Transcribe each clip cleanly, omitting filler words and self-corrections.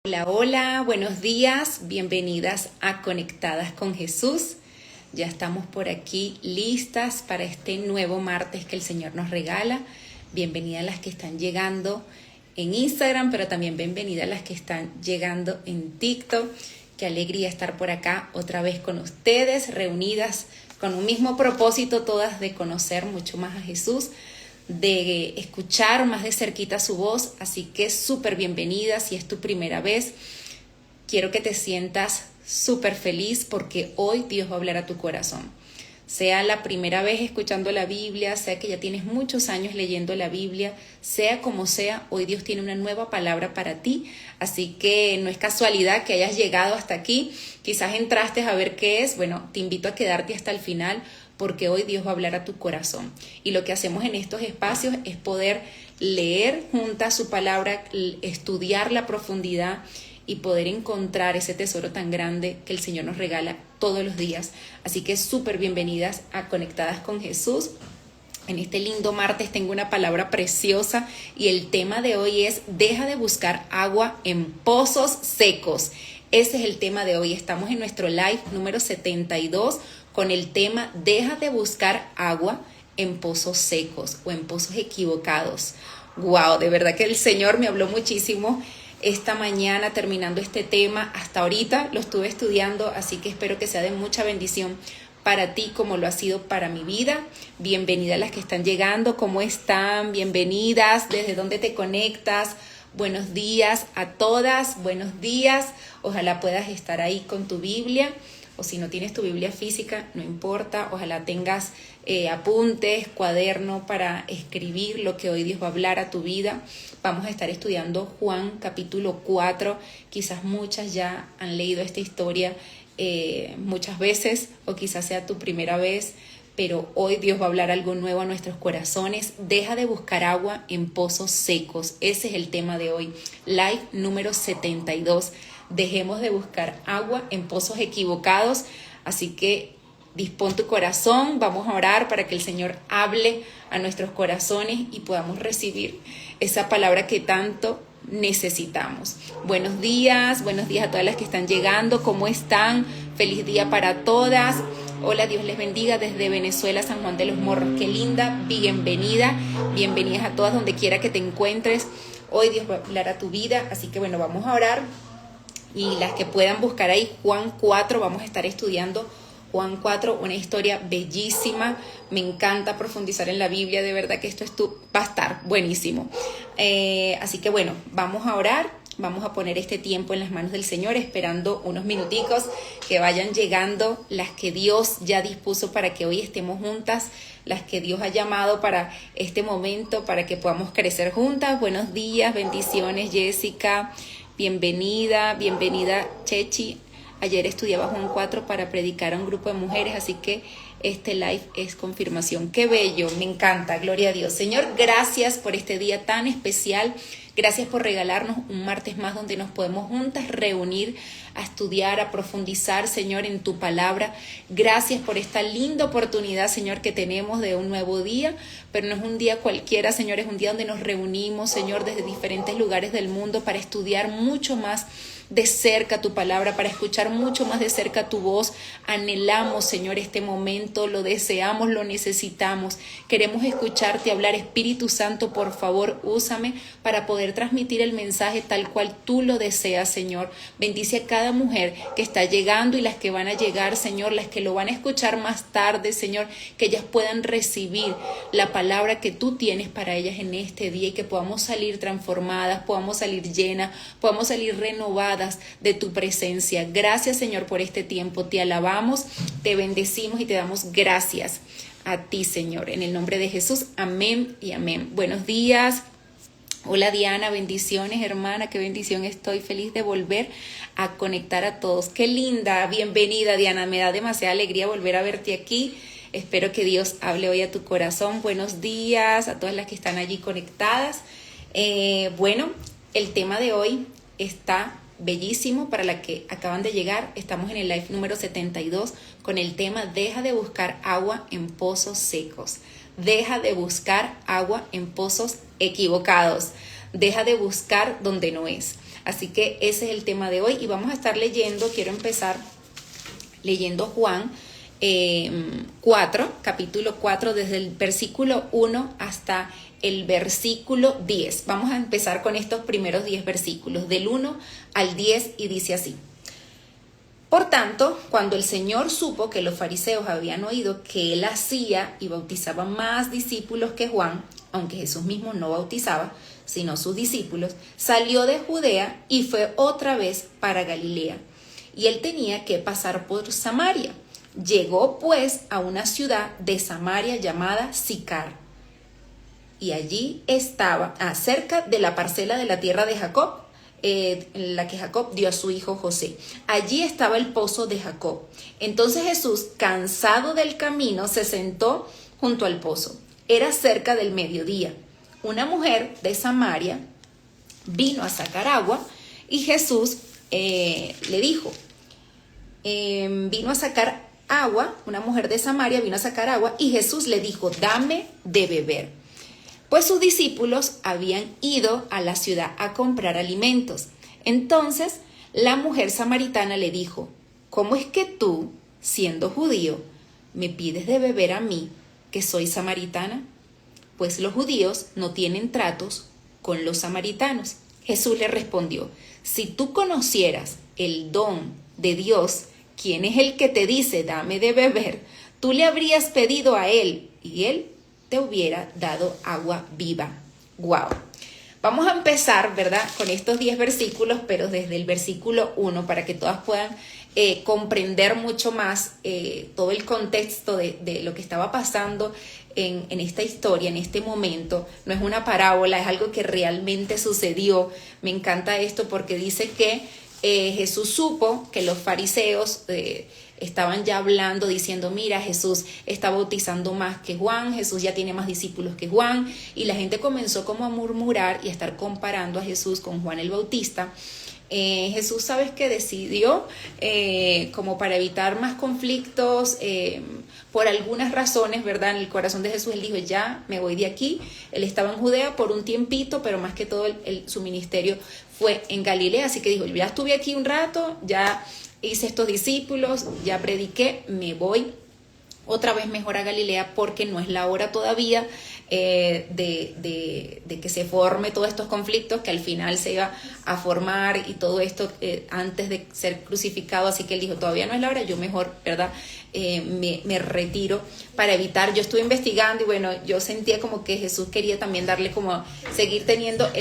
Hola, hola, buenos días, bienvenidas a Conectadas con Jesús. Ya estamos por aquí listas para este nuevo martes que el Señor nos regala. Bienvenida a las que están llegando en Instagram, pero también bienvenida a las que están llegando en TikTok. Qué alegría estar por acá otra vez con ustedes, reunidas con un mismo propósito, todas de conocer mucho más a Jesús, de escuchar más de cerquita su voz. Así que súper bienvenida. Si es tu primera vez, quiero que te sientas súper feliz porque hoy Dios va a hablar a tu corazón. Sea la primera vez escuchando la Biblia, sea que ya tienes muchos años leyendo la Biblia, sea como sea, hoy Dios tiene una nueva palabra para ti. Así que no es casualidad que hayas llegado hasta aquí. Quizás entraste a ver qué es. Bueno, te invito a quedarte hasta el final porque hoy Dios va a hablar a tu corazón. Y lo que hacemos en estos espacios es poder leer juntas su palabra, estudiar la profundidad y poder encontrar ese tesoro tan grande que el Señor nos regala todos los días. Así que súper bienvenidas a Conectadas con Jesús. En este lindo martes tengo una palabra preciosa y el tema de hoy es: deja de buscar agua en pozos secos. Ese es el tema de hoy. Estamos en nuestro live número 72 con el tema: deja de buscar agua en pozos secos o en pozos equivocados. Wow, de verdad que el Señor me habló muchísimo esta mañana terminando este tema. Hasta ahorita lo estuve estudiando, así que espero que sea de mucha bendición para ti como lo ha sido para mi vida. Bienvenida a las que están llegando. ¿Cómo están? Bienvenidas. ¿Desde dónde te conectas? Buenos días a todas. Buenos días. Ojalá puedas estar ahí con tu Biblia, o si no tienes tu Biblia física, no importa. Ojalá tengas apuntes, cuaderno para escribir lo que hoy Dios va a hablar a tu vida. Vamos a estar estudiando Juan capítulo 4. Quizás muchas ya han leído esta historia muchas veces, o quizás sea tu primera vez, pero hoy Dios va a hablar algo nuevo a nuestros corazones. Deja de buscar agua en pozos secos. Ese es el tema de hoy. Live número 72. Dejemos de buscar agua en pozos equivocados. Así que dispón tu corazón, vamos a orar para que el Señor hable a nuestros corazones y podamos recibir esa palabra que tanto necesitamos. Buenos días a todas las que están llegando. ¿Cómo están? Feliz día para todas. Hola, Dios les bendiga desde Venezuela, San Juan de los Morros. Qué linda, bienvenida. Bienvenidas a todas donde quiera que te encuentres. Hoy Dios va a hablar a tu vida, así que bueno, vamos a orar. Y las que puedan buscar ahí Juan 4, vamos a estar estudiando Juan 4, una historia bellísima. Me encanta profundizar en la Biblia, de verdad que va a estar buenísimo. Así que bueno, vamos a orar, vamos a poner este tiempo en las manos del Señor, esperando unos minuticos que vayan llegando las que Dios ya dispuso para que hoy estemos juntas, las que Dios ha llamado para este momento, para que podamos crecer juntas. Buenos días, bendiciones, Jessica, bienvenida Chechi. Ayer estudiaba Juan 4 para predicar a un grupo de mujeres, así que este live es confirmación. ¡Qué bello! Me encanta, gloria a Dios. Señor, gracias por este día tan especial. Gracias por regalarnos un martes más donde nos podemos juntas reunir a estudiar, a profundizar, Señor, en tu palabra. Gracias por esta linda oportunidad, Señor, que tenemos de un nuevo día, pero no es un día cualquiera, Señor, es un día donde nos reunimos, Señor, desde diferentes lugares del mundo para estudiar mucho más de cerca tu palabra, para escuchar mucho más de cerca tu voz. Anhelamos, Señor, este momento, lo deseamos, lo necesitamos. Queremos escucharte hablar. Espíritu Santo, por favor, úsame para poder transmitir el mensaje tal cual tú lo deseas, Señor. Bendice a cada mujer que está llegando y las que van a llegar, Señor, las que lo van a escuchar más tarde, Señor, que ellas puedan recibir la palabra que tú tienes para ellas en este día y que podamos salir transformadas, podamos salir llenas, podamos salir renovadas de tu presencia. Gracias, Señor, por este tiempo. Te alabamos, te bendecimos y te damos gracias a ti, Señor. En el nombre de Jesús, amén y amén. Buenos días. Hola, Diana, bendiciones, hermana, qué bendición, estoy feliz de volver a conectar a todos. Qué linda, bienvenida, Diana, me da demasiada alegría volver a verte aquí. Espero que Dios hable hoy a tu corazón. Buenos días a todas las que están allí conectadas. Bueno, el tema de hoy está bellísimo. Para la que acaban de llegar, estamos en el live número 72 con el tema: deja de buscar agua en pozos secos. Deja de buscar agua en pozos equivocados. Deja de buscar donde no es. Así que ese es el tema de hoy y vamos a estar leyendo, quiero empezar leyendo Juan 4, capítulo 4, desde el versículo 1 hasta el versículo 10. Vamos a empezar con estos primeros 10 versículos, del 1 al 10, y dice así. Por tanto, cuando el Señor supo que los fariseos habían oído que él hacía y bautizaba más discípulos que Juan, aunque Jesús mismo no bautizaba, sino sus discípulos, salió de Judea y fue otra vez para Galilea. Y él tenía que pasar por Samaria. Llegó pues a una ciudad de Samaria llamada Sicar. Y allí estaba, cerca de la parcela de la tierra de Jacob, en la que Jacob dio a su hijo José. Allí estaba el pozo de Jacob. Entonces Jesús, cansado del camino, se sentó junto al pozo. Era cerca del mediodía. Una mujer de Samaria vino a sacar agua y Jesús le dijo, vino a sacar agua, una mujer de Samaria vino a sacar agua y Jesús le dijo, dame de beber. Pues sus discípulos habían ido a la ciudad a comprar alimentos. Entonces la mujer samaritana le dijo, ¿cómo es que tú, siendo judío, me pides de beber a mí, que soy samaritana? Pues los judíos no tienen tratos con los samaritanos. Jesús le respondió, si tú conocieras el don de Dios, ¿quién es el que te dice, dame de beber? Tú le habrías pedido a él y él te hubiera dado agua viva. Wow. Vamos a empezar, ¿verdad?, con estos 10 versículos, pero desde el versículo 1 para que todas puedan comprender mucho más todo el contexto de lo que estaba pasando en esta historia, en este momento. No es una parábola, es algo que realmente sucedió. Me encanta esto porque dice que Jesús supo que los fariseos estaban ya hablando, diciendo, mira, Jesús está bautizando más que Juan, Jesús ya tiene más discípulos que Juan, y la gente comenzó como a murmurar y a estar comparando a Jesús con Juan el Bautista. Jesús, ¿sabes qué? Decidió, como para evitar más conflictos, por algunas razones, ¿verdad? En el corazón de Jesús, él dijo, ya me voy de aquí. Él estaba en Judea por un tiempito, pero más que todo su ministerio fue en Galilea, así que dijo, ya estuve aquí un rato, ya hice estos discípulos, ya prediqué, me voy otra vez mejor a Galilea porque no es la hora todavía de que se forme todos estos conflictos que al final se iba a formar y todo esto antes de ser crucificado. Así que él dijo, todavía no es la hora, yo mejor, ¿verdad? Me retiro para evitar. Yo estuve investigando y bueno, yo sentía como que Jesús quería también darle como seguir teniendo,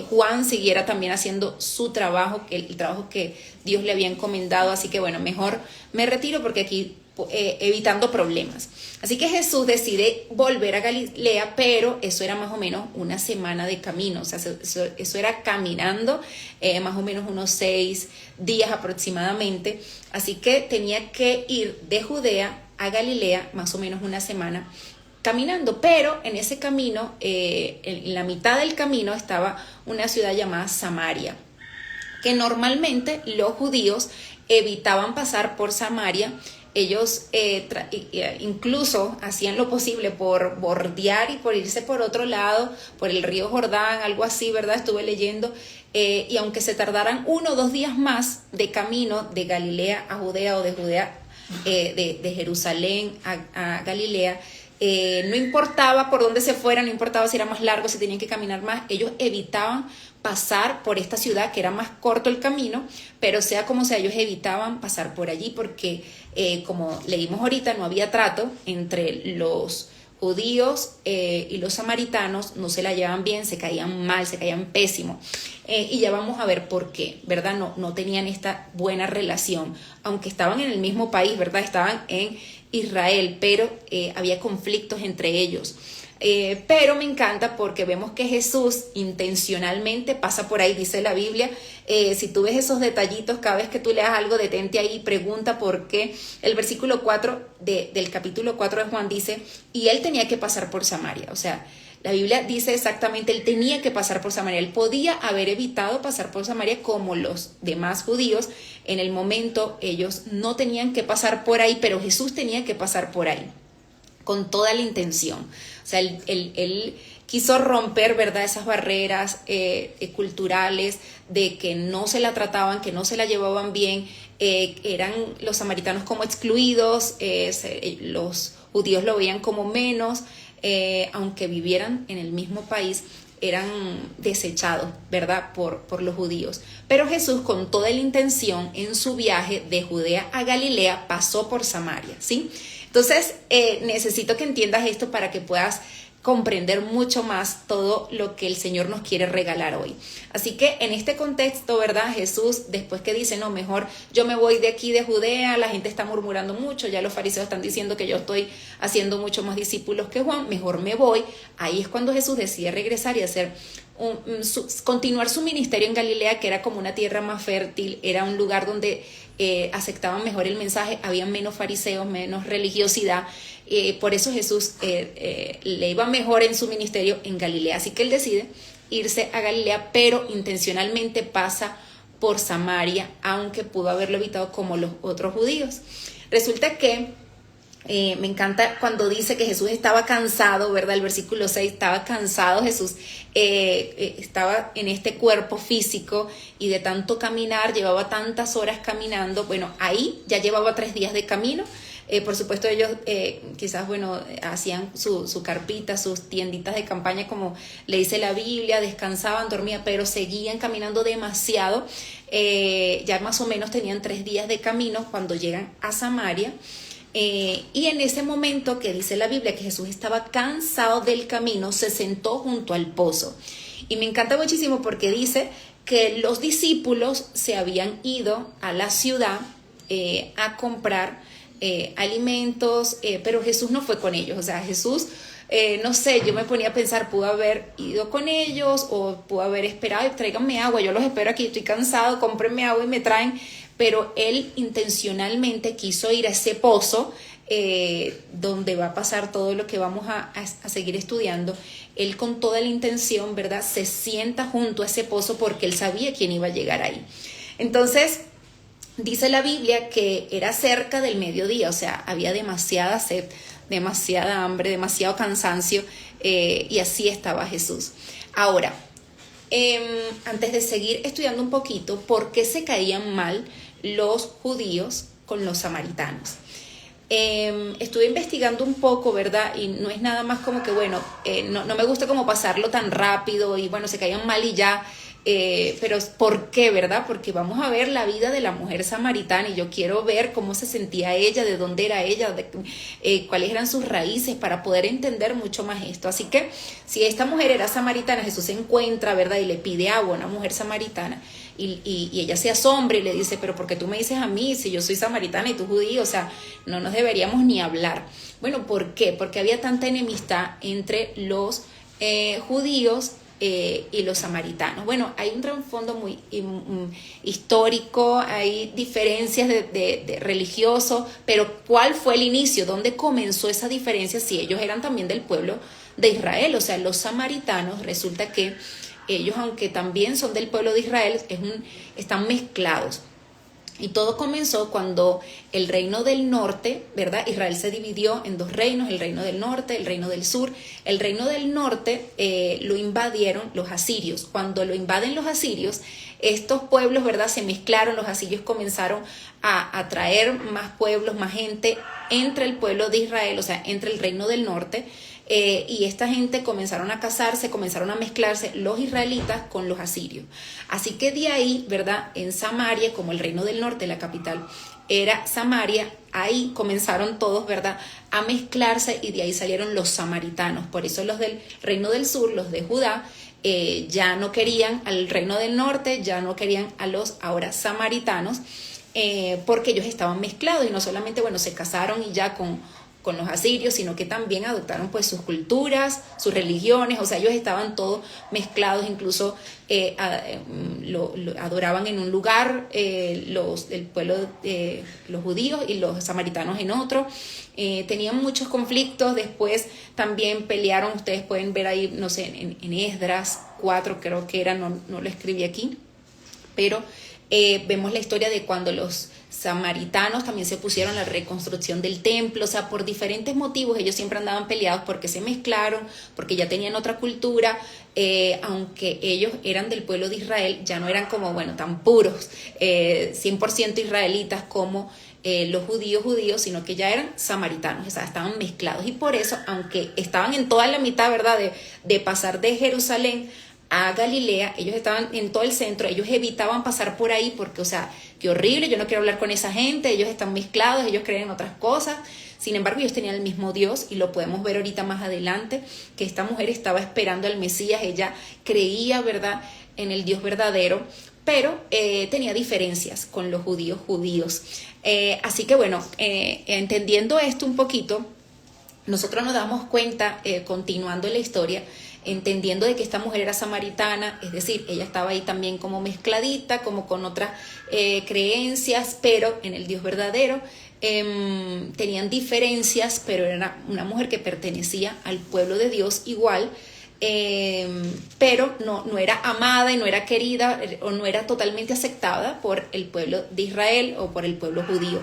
Juan siguiera también haciendo su trabajo, el trabajo que Dios le había encomendado. Así que bueno, mejor me retiro porque aquí evitando problemas. Así que Jesús decide volver a Galilea, pero eso era más o menos una semana de camino, o sea, eso era caminando, más o menos unos 6 días aproximadamente. Así que tenía que ir de Judea a Galilea más o menos una semana caminando, pero en ese camino, en la mitad del camino estaba una ciudad llamada Samaria, que normalmente los judíos evitaban pasar por Samaria. Ellos incluso hacían lo posible por bordear y por irse por otro lado, por el río Jordán, algo así, ¿verdad? Estuve leyendo, y aunque se tardaran 1 o 2 días más de camino de Galilea a Judea o de Judea, de Jerusalén a Galilea, no importaba por dónde se fueran, no importaba si era más largo, si tenían que caminar más, ellos evitaban pasar por esta ciudad que era más corto el camino, pero sea como sea, ellos evitaban pasar por allí porque como leímos ahorita, no había trato entre los judíos y los samaritanos, no se la llevaban bien, se caían mal, se caían pésimo, y ya vamos a ver por qué, ¿verdad? No tenían esta buena relación, aunque estaban en el mismo país, ¿verdad? Estaban en Israel, pero había conflictos entre ellos. Pero me encanta porque vemos que Jesús intencionalmente pasa por ahí, dice la Biblia. Si tú ves esos detallitos, cada vez que tú leas algo, detente ahí y pregunta por qué. El versículo 4 del capítulo 4 de Juan dice, y él tenía que pasar por Samaria. O sea, la Biblia dice exactamente, él tenía que pasar por Samaria. Él podía haber evitado pasar por Samaria como los demás judíos. En el momento ellos no tenían que pasar por ahí, pero Jesús tenía que pasar por ahí con toda la intención. O sea, él quiso romper, ¿verdad?, esas barreras culturales de que no se la trataban, que no se la llevaban bien, eran los samaritanos como excluidos, los judíos lo veían como menos, aunque vivieran en el mismo país, eran desechados, ¿verdad?, por los judíos. Pero Jesús, con toda la intención, en su viaje de Judea a Galilea, pasó por Samaria, ¿sí? Entonces, necesito que entiendas esto para que puedas comprender mucho más todo lo que el Señor nos quiere regalar hoy. Así que en este contexto, ¿verdad? Jesús, después que dice, no, mejor yo me voy de aquí de Judea, la gente está murmurando mucho, ya los fariseos están diciendo que yo estoy haciendo mucho más discípulos que Juan, mejor me voy. Ahí es cuando Jesús decide regresar y hacer continuar su ministerio en Galilea, que era como una tierra más fértil, era un lugar donde aceptaban mejor el mensaje, había menos fariseos, menos religiosidad. Por eso Jesús le iba mejor en su ministerio en Galilea. Así que él decide irse a Galilea, pero intencionalmente pasa por Samaria, aunque pudo haberlo evitado como los otros judíos. Resulta que me encanta cuando dice que Jesús estaba cansado, ¿verdad? El versículo 6, estaba cansado Jesús, estaba en este cuerpo físico y de tanto caminar, llevaba tantas horas caminando. Bueno, ahí ya llevaba 3 días de camino. Por supuesto ellos quizás, bueno, hacían su carpita, sus tienditas de campaña, como le dice la Biblia, descansaban, dormían, pero seguían caminando demasiado. Ya más o menos tenían 3 días de camino cuando llegan a Samaria. Y en ese momento que dice la Biblia que Jesús estaba cansado del camino, se sentó junto al pozo. Y me encanta muchísimo porque dice que los discípulos se habían ido a la ciudad a comprar alimentos, pero Jesús no fue con ellos. O sea, Jesús, no sé, yo me ponía a pensar, pudo haber ido con ellos o pudo haber esperado, tráiganme agua, yo los espero aquí, estoy cansado, cómprenme agua y me traen. Pero él intencionalmente quiso ir a ese pozo donde va a pasar todo lo que vamos a seguir estudiando. Él, con toda la intención, ¿verdad?, se sienta junto a ese pozo porque él sabía quién iba a llegar ahí. Entonces, dice la Biblia que era cerca del mediodía, o sea, había demasiada sed, demasiada hambre, demasiado cansancio, y así estaba Jesús. Ahora, antes de seguir estudiando un poquito, ¿por qué se caían mal los judíos con los samaritanos? Estuve investigando un poco, ¿verdad? Y no es nada más como que, bueno, no me gusta como pasarlo tan rápido y bueno, se caían mal y ya. Pero ¿por qué, verdad? Porque vamos a ver la vida de la mujer samaritana y yo quiero ver cómo se sentía ella, de dónde era ella, cuáles eran sus raíces, para poder entender mucho más esto. Así que si esta mujer era samaritana, Jesús se encuentra, ¿verdad?, y le pide agua a una mujer samaritana y ella se asombra y le dice, pero ¿por qué tú me dices a mí si yo soy samaritana y tú judío? O sea, no nos deberíamos ni hablar. Bueno, ¿por qué? Porque había tanta enemistad entre los judíos y los samaritanos. Bueno, hay un trasfondo muy histórico, hay diferencias de religioso, pero ¿cuál fue el inicio? ¿Dónde comenzó esa diferencia? Si ellos eran también del pueblo de Israel, o sea, los samaritanos, resulta que ellos, aunque también son del pueblo de Israel, están mezclados. Y todo comenzó cuando el reino del norte, ¿verdad? Israel se dividió en 2 reinos, el reino del norte, el reino del sur. El reino del norte lo invadieron los asirios. Cuando lo invaden los asirios, estos pueblos, ¿verdad?, se mezclaron. Los asirios comenzaron a atraer más pueblos, más gente entre el pueblo de Israel, o sea, entre el reino del norte. Y esta gente comenzaron a casarse, comenzaron a mezclarse los israelitas con los asirios. Así que de ahí, ¿verdad?, en Samaria, como el reino del norte, la capital era Samaria, ahí comenzaron todos, ¿verdad?, a mezclarse y de ahí salieron los samaritanos. Por eso los del reino del sur, los de Judá, ya no querían al reino del norte, ya no querían a los ahora samaritanos, porque ellos estaban mezclados y no solamente, bueno, se casaron y ya con los asirios, sino que también adoptaron pues sus culturas, sus religiones, o sea, ellos estaban todos mezclados, incluso lo adoraban en un lugar, el pueblo, los judíos y los samaritanos en otro. Tenían muchos conflictos, después también pelearon, ustedes pueden ver ahí, no sé, en Esdras 4 creo que era, no lo escribí aquí, pero Vemos la historia de cuando los samaritanos también se pusieron a la reconstrucción del templo, o sea, por diferentes motivos ellos siempre andaban peleados porque se mezclaron, porque ya tenían otra cultura, aunque ellos eran del pueblo de Israel, ya no eran como, bueno, tan puros, 100% israelitas como los judíos, sino que ya eran samaritanos, o sea, estaban mezclados. Y por eso, aunque estaban en toda la mitad, ¿verdad?, de pasar de Jerusalén a Galilea, ellos estaban en todo el centro, ellos evitaban pasar por ahí porque, o sea, qué horrible, yo no quiero hablar con esa gente, ellos están mezclados, ellos creen en otras cosas. Sin embargo, ellos tenían el mismo Dios, y lo podemos ver ahorita más adelante, que esta mujer estaba esperando al Mesías, ella creía, ¿verdad?, en el Dios verdadero, pero tenía diferencias con los judíos. Así que bueno, entendiendo esto un poquito, nosotros nos damos cuenta, continuando la historia, entendiendo de que esta mujer era samaritana, es decir, ella estaba ahí también como mezcladita, como con otras creencias, pero en el Dios verdadero. Tenían diferencias, pero era una mujer que pertenecía al pueblo de Dios igual, pero no era amada y no era querida, o no era totalmente aceptada por el pueblo de Israel o por el pueblo judío.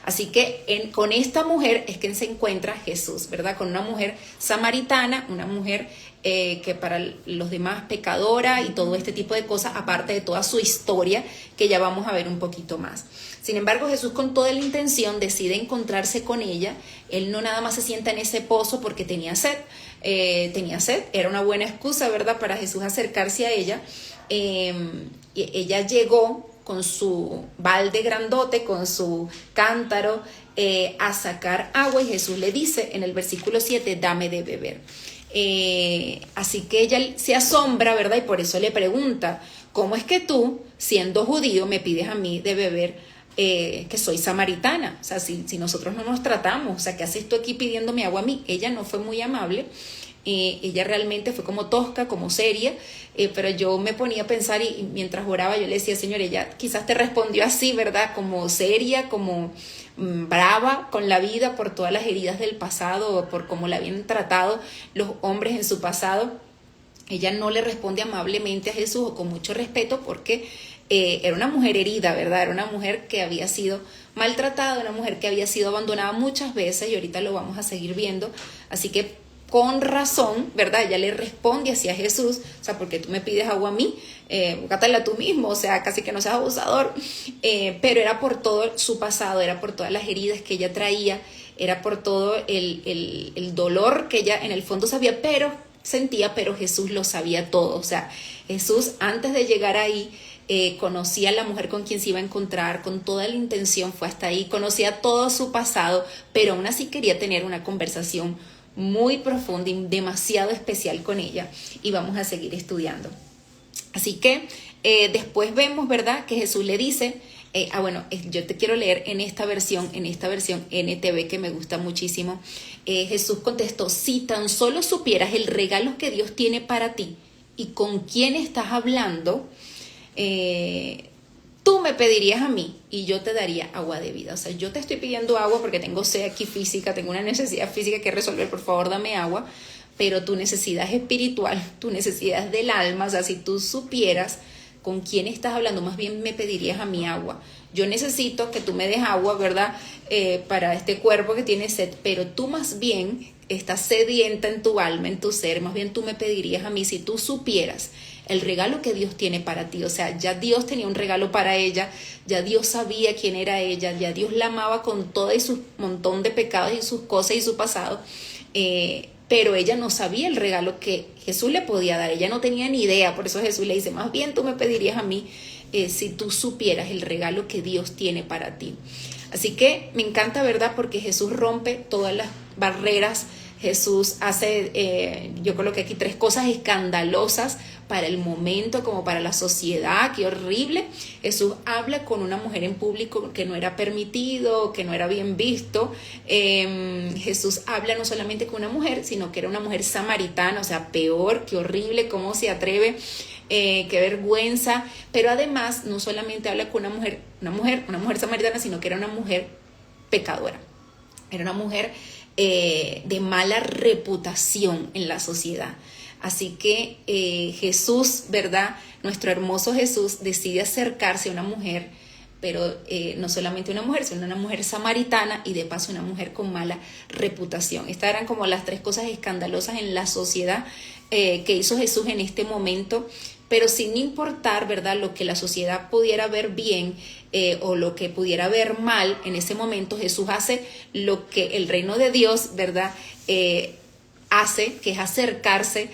Así que con esta mujer es que se encuentra Jesús, ¿verdad? Con una mujer samaritana, una mujer que para los demás pecadora y todo este tipo de cosas, aparte de toda su historia que ya vamos a ver un poquito más. Sin embargo, Jesús, con toda la intención, decide encontrarse con ella. Él no nada más se sienta en ese pozo porque tenía sed. Era una buena excusa, ¿verdad?, para Jesús acercarse a ella. Ella llegó con su balde grandote, con su cántaro, a sacar agua, y Jesús le dice en el versículo 7, dame de beber. Así que ella se asombra, ¿verdad?, y por eso le pregunta, ¿cómo es que tú, siendo judío, me pides a mí de beber, que soy samaritana? O sea, si nosotros no nos tratamos, o sea, ¿qué haces tú aquí pidiéndome agua a mí? Ella no fue muy amable. Ella realmente fue como tosca, como seria, pero yo me ponía a pensar, y mientras oraba yo le decía, Señor, ella quizás te respondió así, ¿verdad?, como seria, como brava con la vida por todas las heridas del pasado, por cómo la habían tratado los hombres en su pasado. Ella no le responde amablemente a Jesús o con mucho respeto, porque era una mujer herida, ¿verdad? Era una mujer que había sido maltratada, una mujer que había sido abandonada muchas veces, y ahorita lo vamos a seguir viendo. Así que con razón, ¿verdad?, ella le responde hacia Jesús, o sea, porque tú me pides agua a mí, búscatela tú mismo, o sea, casi que no seas abusador. Pero era por todo su pasado, era por todas las heridas que ella traía, era por todo el dolor que ella en el fondo sentía, pero Jesús lo sabía todo. O sea, Jesús, antes de llegar ahí, conocía a la mujer con quien se iba a encontrar, con toda la intención fue hasta ahí, conocía todo su pasado, pero aún así quería tener una conversación muy profunda y demasiado especial con ella, y vamos a seguir estudiando. Así que después vemos, ¿verdad?, que Jesús le dice, yo te quiero leer en esta versión NTV, que me gusta muchísimo. Jesús contestó, si tan solo supieras el regalo que Dios tiene para ti y con quién estás hablando, tú me pedirías a mí y yo te daría agua de vida. O sea, yo te estoy pidiendo agua porque tengo sed aquí física, tengo una necesidad física que resolver, por favor dame agua, pero tu necesidad es espiritual, tu necesidad es del alma. O sea, si tú supieras con quién estás hablando, más bien me pedirías a mí agua. Yo necesito que tú me des agua, ¿verdad?, para este cuerpo que tiene sed, pero tú más bien estás sedienta en tu alma, en tu ser, más bien tú me pedirías a mí si tú supieras el regalo que Dios tiene para ti. O sea, ya Dios tenía un regalo para ella, ya Dios sabía quién era ella, ya Dios la amaba con todo y su montón de pecados y sus cosas y su pasado, pero ella no sabía el regalo que Jesús le podía dar, ella no tenía ni idea. Por eso Jesús le dice, más bien tú me pedirías a mí si tú supieras el regalo que Dios tiene para ti. Así que me encanta, ¿verdad?, porque Jesús rompe todas las barreras. Jesús hace, yo coloqué aquí 3 cosas escandalosas para el momento, como para la sociedad. Qué horrible. Jesús habla con una mujer en público que no era permitido, que no era bien visto. Jesús habla no solamente con una mujer, sino que era una mujer samaritana, o sea, peor, qué horrible, cómo se atreve, qué vergüenza. Pero además, no solamente habla con una mujer samaritana, sino que era una mujer pecadora. Era una mujer de mala reputación en la sociedad. Así que Jesús, ¿verdad? Nuestro hermoso Jesús decide acercarse a una mujer, pero no solamente una mujer, sino una mujer samaritana y de paso una mujer con mala reputación. Estas eran como las tres cosas escandalosas en la sociedad que hizo Jesús en este momento, pero sin importar, ¿verdad?, lo que la sociedad pudiera ver bien o lo que pudiera ver mal en ese momento, Jesús hace lo que el reino de Dios, ¿verdad?, hace, que es acercarse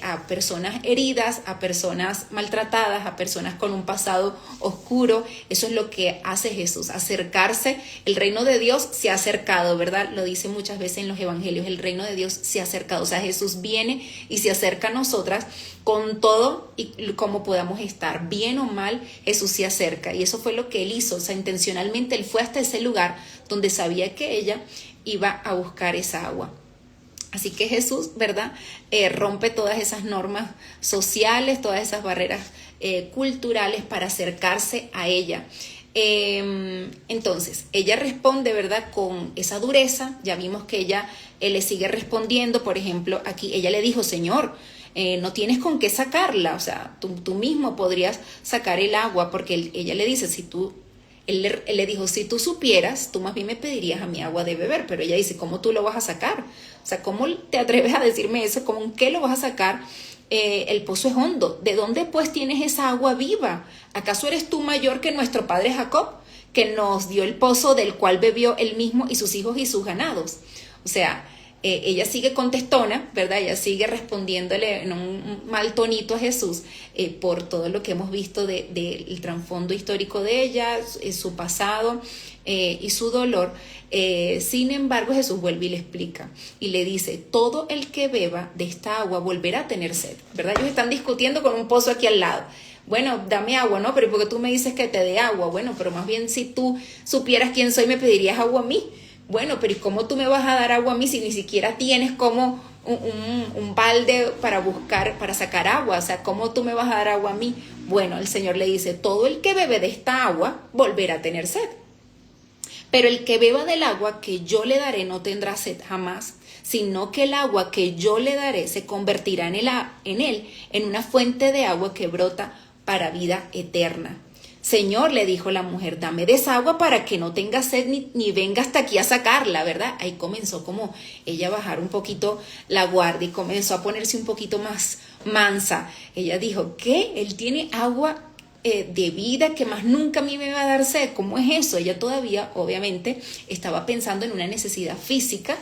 a personas heridas, a personas maltratadas, a personas con un pasado oscuro. Eso es lo que hace Jesús, acercarse. El reino de Dios se ha acercado, ¿verdad? Lo dice muchas veces en los evangelios, el reino de Dios se ha acercado. O sea, Jesús viene y se acerca a nosotras con todo y como podamos estar, bien o mal, Jesús se acerca. Y eso fue lo que él hizo. O sea, intencionalmente él fue hasta ese lugar donde sabía que ella iba a buscar esa agua. Así que Jesús, ¿verdad?, rompe todas esas normas sociales, todas esas barreras culturales para acercarse a ella. Entonces, ella responde, ¿verdad?, con esa dureza. Ya vimos que ella le sigue respondiendo. Por ejemplo, aquí ella le dijo: Señor, no tienes con qué sacarla. O sea, tú mismo podrías sacar el agua, porque ella le dice, él le dijo, si tú supieras, tú más bien me pedirías a mí agua de beber. Pero ella dice, ¿cómo tú lo vas a sacar? O sea, ¿cómo te atreves a decirme eso? ¿Cómo en qué lo vas a sacar? El pozo es hondo. ¿De dónde pues tienes esa agua viva? ¿Acaso eres tú mayor que nuestro padre Jacob, que nos dio el pozo del cual bebió él mismo y sus hijos y sus ganados? O sea, ella sigue contestona, ¿verdad? Ella sigue respondiéndole en un mal tonito a Jesús por todo lo que hemos visto del trasfondo histórico de ella, su pasado y su dolor. Sin embargo, Jesús vuelve y le explica y le dice: todo el que beba de esta agua volverá a tener sed, ¿verdad? Ellos están discutiendo con un pozo aquí al lado. Bueno, dame agua, ¿no? Pero porque tú me dices que te dé agua. Bueno, pero más bien si tú supieras quién soy, me pedirías agua a mí. Bueno, pero ¿y cómo tú me vas a dar agua a mí si ni siquiera tienes como un balde para buscar, para sacar agua? O sea, ¿cómo tú me vas a dar agua a mí? Bueno, el Señor le dice: todo el que bebe de esta agua volverá a tener sed. Pero el que beba del agua que yo le daré no tendrá sed jamás, sino que el agua que yo le daré se convertirá en él en una fuente de agua que brota para vida eterna. Señor, le dijo la mujer, dame de esa agua para que no tenga sed ni venga hasta aquí a sacarla, ¿verdad? Ahí comenzó como ella a bajar un poquito la guardia y comenzó a ponerse un poquito más mansa. Ella dijo, ¿qué? Él tiene agua de vida que más nunca a mí me va a dar sed. ¿Cómo es eso? Ella todavía, obviamente, estaba pensando en una necesidad física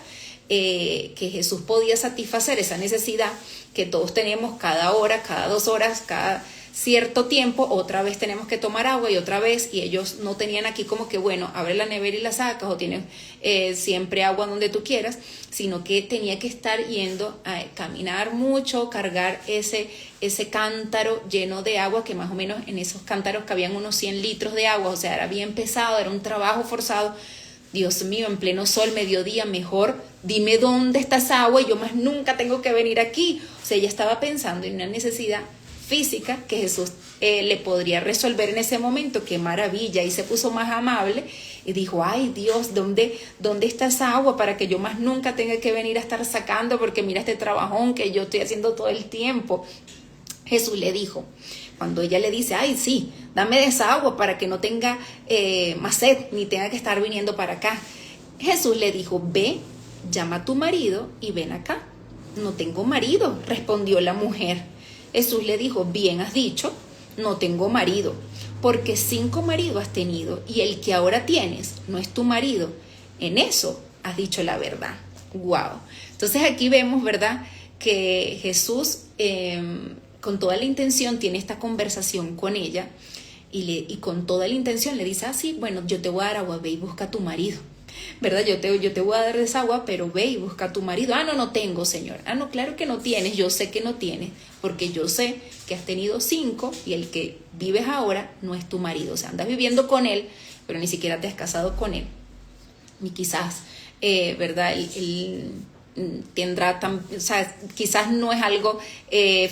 que Jesús podía satisfacer, esa necesidad que todos tenemos cada hora, cada 2 horas, cada cierto tiempo, otra vez tenemos que tomar agua y otra vez, y ellos no tenían aquí como que, bueno, abre la nevera y la sacas o tienes siempre agua donde tú quieras, sino que tenía que estar yendo a caminar mucho, cargar ese cántaro lleno de agua, que más o menos en esos cántaros cabían unos 100 litros de agua, o sea, era bien pesado, era un trabajo forzado. Dios mío, en pleno sol, mediodía, mejor dime dónde está esa agua y yo más nunca tengo que venir aquí. O sea, ella estaba pensando en una necesidad física que Jesús le podría resolver en ese momento. ¡Qué maravilla! Y se puso más amable y dijo, ay Dios, ¿dónde está esa agua para que yo más nunca tenga que venir a estar sacando? Porque mira este trabajón que yo estoy haciendo todo el tiempo. Jesús le dijo, cuando ella le dice, ay sí, dame de esa agua para que no tenga más sed, ni tenga que estar viniendo para acá. Jesús le dijo, ve, llama a tu marido y ven acá. No tengo marido, respondió la mujer. Jesús le dijo, bien has dicho, no tengo marido, porque 5 maridos has tenido y el que ahora tienes no es tu marido. En eso has dicho la verdad. Wow. Entonces aquí vemos, ¿verdad?, que Jesús con toda la intención tiene esta conversación con ella y con toda la intención le dice, sí, bueno, yo te voy a dar agua, ve y busca a tu marido. ¿Verdad? Yo te voy a dar esa agua, pero ve y busca a tu marido. No tengo, Señor. No, claro que no tienes, yo sé que no tienes, porque yo sé que has tenido 5 y el que vives ahora no es tu marido. O sea, andas viviendo con él, pero ni siquiera te has casado con él. Y quizás, ¿verdad? Él tendrá, o sea, quizás no es algo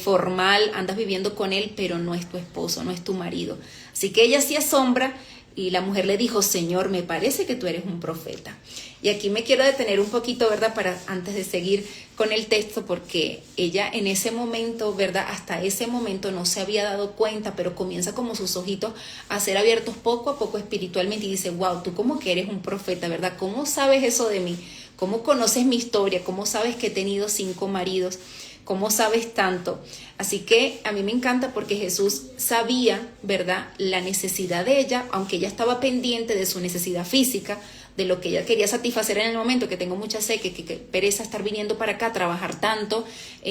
formal, andas viviendo con él, pero no es tu esposo, no es tu marido. Así que ella se asombra Y la mujer le dijo, Señor, me parece que tú eres un profeta. Y aquí me quiero detener un poquito, ¿verdad? Antes de seguir con el texto, porque ella en ese momento, ¿verdad? Hasta ese momento no se había dado cuenta, pero comienza como sus ojitos a ser abiertos poco a poco espiritualmente y dice, wow, tú como que eres un profeta, ¿verdad? ¿Cómo sabes eso de mí? ¿Cómo conoces mi historia? ¿Cómo sabes que he tenido 5 maridos? ¿Cómo sabes tanto? Así que a mí me encanta porque Jesús sabía, ¿verdad?, la necesidad de ella, aunque ella estaba pendiente de su necesidad física, de lo que ella quería satisfacer en el momento, que tengo mucha sed, que pereza estar viniendo para acá, trabajar tanto,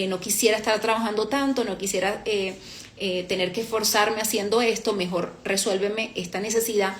no quisiera estar trabajando tanto, no quisiera tener que esforzarme haciendo esto, mejor resuélveme esta necesidad,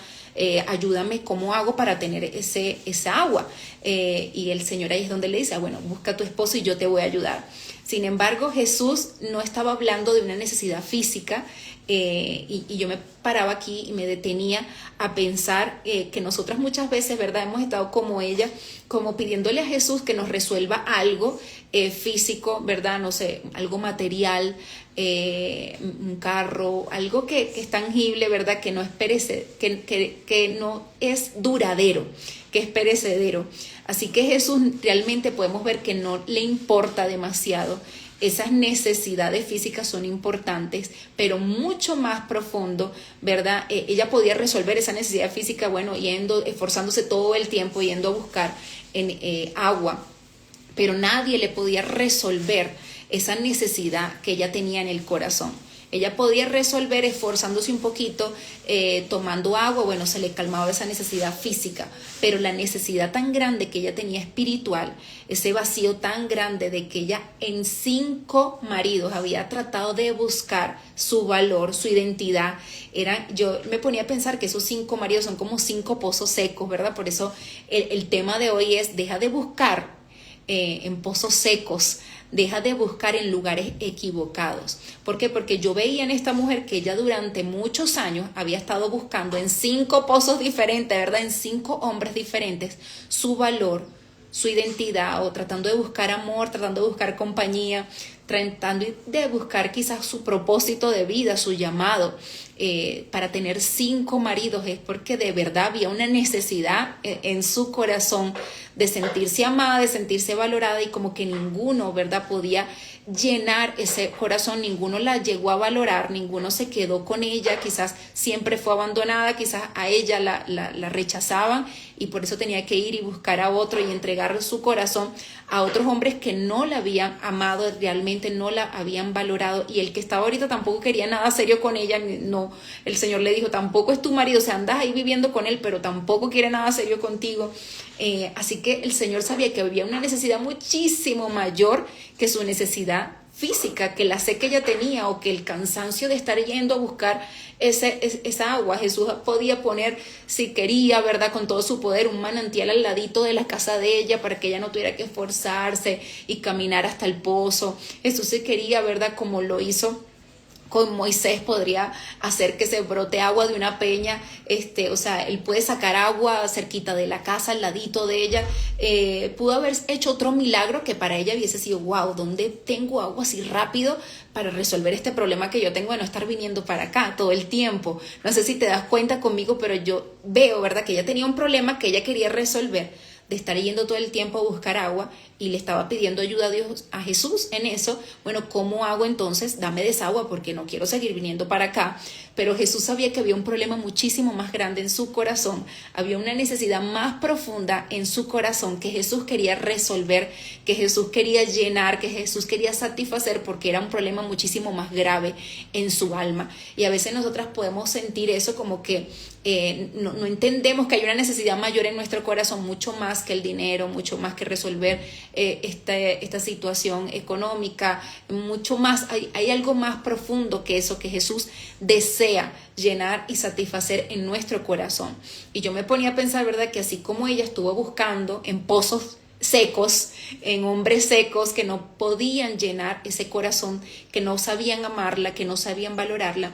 ayúdame, ¿cómo hago para tener esa agua? Y el Señor ahí es donde le dice, bueno, busca a tu esposo y yo te voy a ayudar. Sin embargo, Jesús no estaba hablando de una necesidad física, y yo me paraba aquí y me detenía a pensar que nosotras muchas veces, ¿verdad?, hemos estado como ella, como pidiéndole a Jesús que nos resuelva algo físico, ¿verdad?, no sé, algo material, un carro, algo que es tangible, ¿verdad?, que no es que no es duradero, que es perecedero. Así que Jesús realmente podemos ver que no le importa demasiado. Esas necesidades físicas son importantes, pero mucho más profundo, ¿verdad? Ella podía resolver esa necesidad física, bueno, esforzándose todo el tiempo, yendo a buscar agua, pero nadie le podía resolver esa necesidad que ella tenía en el corazón. Ella podía resolver esforzándose un poquito, tomando agua, bueno, se le calmaba esa necesidad física, pero la necesidad tan grande que ella tenía espiritual, ese vacío tan grande de que ella en 5 maridos había tratado de buscar su valor, su identidad, yo me ponía a pensar que esos 5 maridos son como 5 pozos secos, ¿verdad? Por eso el tema de hoy es, deja de buscar en pozos secos, deja de buscar en lugares equivocados. ¿Por qué? Porque yo veía en esta mujer que ella durante muchos años había estado buscando en 5 pozos diferentes, ¿verdad?, en 5 hombres diferentes, su valor, su identidad, o tratando de buscar amor, tratando de buscar compañía, tratando de buscar quizás su propósito de vida, su llamado. Para tener 5 maridos es porque de verdad había una necesidad en su corazón de sentirse amada, de sentirse valorada, y como que ninguno, ¿verdad?, podía llenar ese corazón, ninguno la llegó a valorar, ninguno se quedó con ella, quizás siempre fue abandonada, quizás a ella la rechazaban y por eso tenía que ir y buscar a otro y entregar su corazón a otros hombres que no la habían amado, realmente no la habían valorado, y el que estaba ahorita tampoco quería nada serio con ella. No, el Señor le dijo, tampoco es tu marido, o sea, andas ahí viviendo con él, pero tampoco quiere nada serio contigo. Así que el Señor sabía que había una necesidad muchísimo mayor que su necesidad física, que la sed que ella tenía, o que el cansancio de estar yendo a buscar esa agua. Jesús podía poner, si quería, ¿verdad?, con todo su poder, un manantial al ladito de la casa de ella para que ella no tuviera que esforzarse y caminar hasta el pozo. Jesús, si quería, ¿verdad?, como lo hizo con Moisés, podría hacer que se brote agua de una peña, o sea, él puede sacar agua cerquita de la casa, al ladito de ella. Pudo haber hecho otro milagro que para ella hubiese sido, wow, ¿dónde tengo agua así rápido para resolver este problema que yo tengo de no estar viniendo para acá todo el tiempo? No sé si te das cuenta conmigo, pero yo veo, ¿verdad?, que ella tenía un problema que ella quería resolver, de estar yendo todo el tiempo a buscar agua, y le estaba pidiendo ayuda a Dios, a Jesús en eso. Bueno, ¿cómo hago entonces? Dame desagua porque no quiero seguir viniendo para acá. Pero Jesús sabía que había un problema muchísimo más grande en su corazón, había una necesidad más profunda en su corazón que Jesús quería resolver, que Jesús quería llenar, que Jesús quería satisfacer, porque era un problema muchísimo más grave en su alma. Y a veces nosotras podemos sentir eso como que no entendemos que hay una necesidad mayor en nuestro corazón, mucho más que el dinero, mucho más que resolver esta situación económica, mucho más, hay algo más profundo que eso, que Jesús desea llenar y satisfacer en nuestro corazón. Y yo me ponía a pensar, ¿verdad?, que así como ella estuvo buscando en pozos secos, en hombres secos que no podían llenar ese corazón, que no sabían amarla, que no sabían valorarla,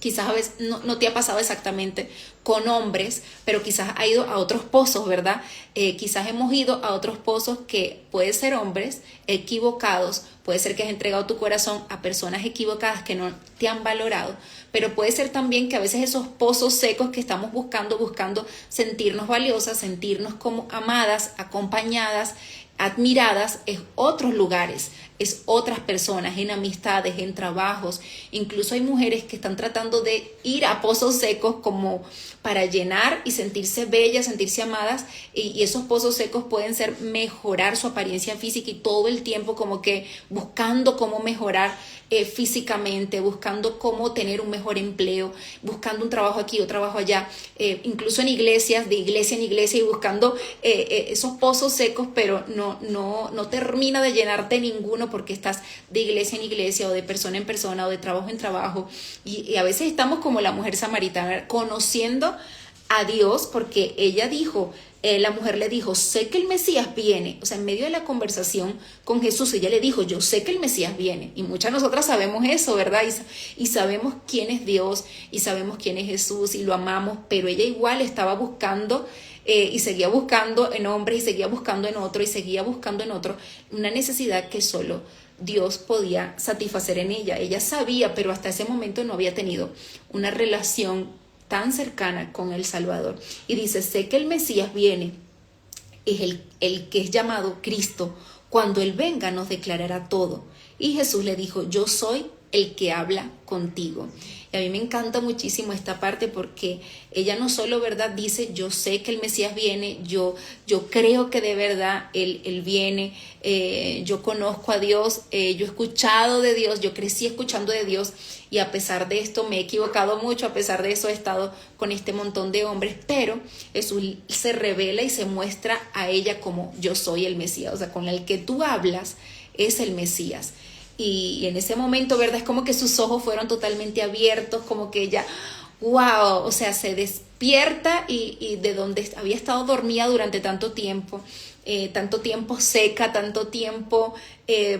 Quizás a veces no te ha pasado exactamente con hombres, pero quizás ha ido a otros pozos, ¿verdad? Quizás hemos ido a otros pozos que pueden ser hombres equivocados, puede ser que has entregado tu corazón a personas equivocadas que no te han valorado, pero puede ser también que a veces esos pozos secos que estamos buscando sentirnos valiosas, sentirnos como amadas, acompañadas, admiradas, es otros lugares, es otras personas, en amistades, en trabajos. Incluso hay mujeres que están tratando de ir a pozos secos como para llenar y sentirse bellas, sentirse amadas, y esos pozos secos pueden ser mejorar su apariencia física y todo el tiempo como que buscando cómo mejorar físicamente, buscando cómo tener un mejor empleo, buscando un trabajo aquí o trabajo allá, incluso en iglesias, de iglesia en iglesia, y buscando esos pozos secos, pero no termina de llenarte ninguno porque estás de iglesia en iglesia o de persona en persona o de trabajo en trabajo, y a veces estamos como la mujer samaritana, conociendo a Dios, porque ella dijo, la mujer le dijo, sé que el Mesías viene. O sea, en medio de la conversación con Jesús, ella le dijo, yo sé que el Mesías viene. Y muchas de nosotras sabemos eso, ¿verdad? Y sabemos quién es Dios y sabemos quién es Jesús y lo amamos, pero ella igual estaba buscando y seguía buscando en hombres y seguía buscando en otro y seguía buscando en otro una necesidad que solo Dios podía satisfacer en ella. Ella sabía, pero hasta ese momento no había tenido una relación tan cercana con el Salvador. Y dice, sé que el Mesías viene, es el que es llamado Cristo. Cuando Él venga nos declarará todo. Y Jesús le dijo, yo soy el que habla contigo. Y a mí me encanta muchísimo esta parte porque ella no solo, ¿verdad?, dice, yo sé que el Mesías viene, yo creo que de verdad Él viene, yo conozco a Dios, yo he escuchado de Dios, yo crecí escuchando de Dios y a pesar de esto me he equivocado mucho, a pesar de eso he estado con este montón de hombres, pero Jesús se revela y se muestra a ella como yo soy el Mesías, o sea, con el que tú hablas es el Mesías. Y en ese momento, ¿verdad? Es como que sus ojos fueron totalmente abiertos, como que ella, wow, o sea, se despierta y de donde había estado dormida durante tanto tiempo seca, tanto tiempo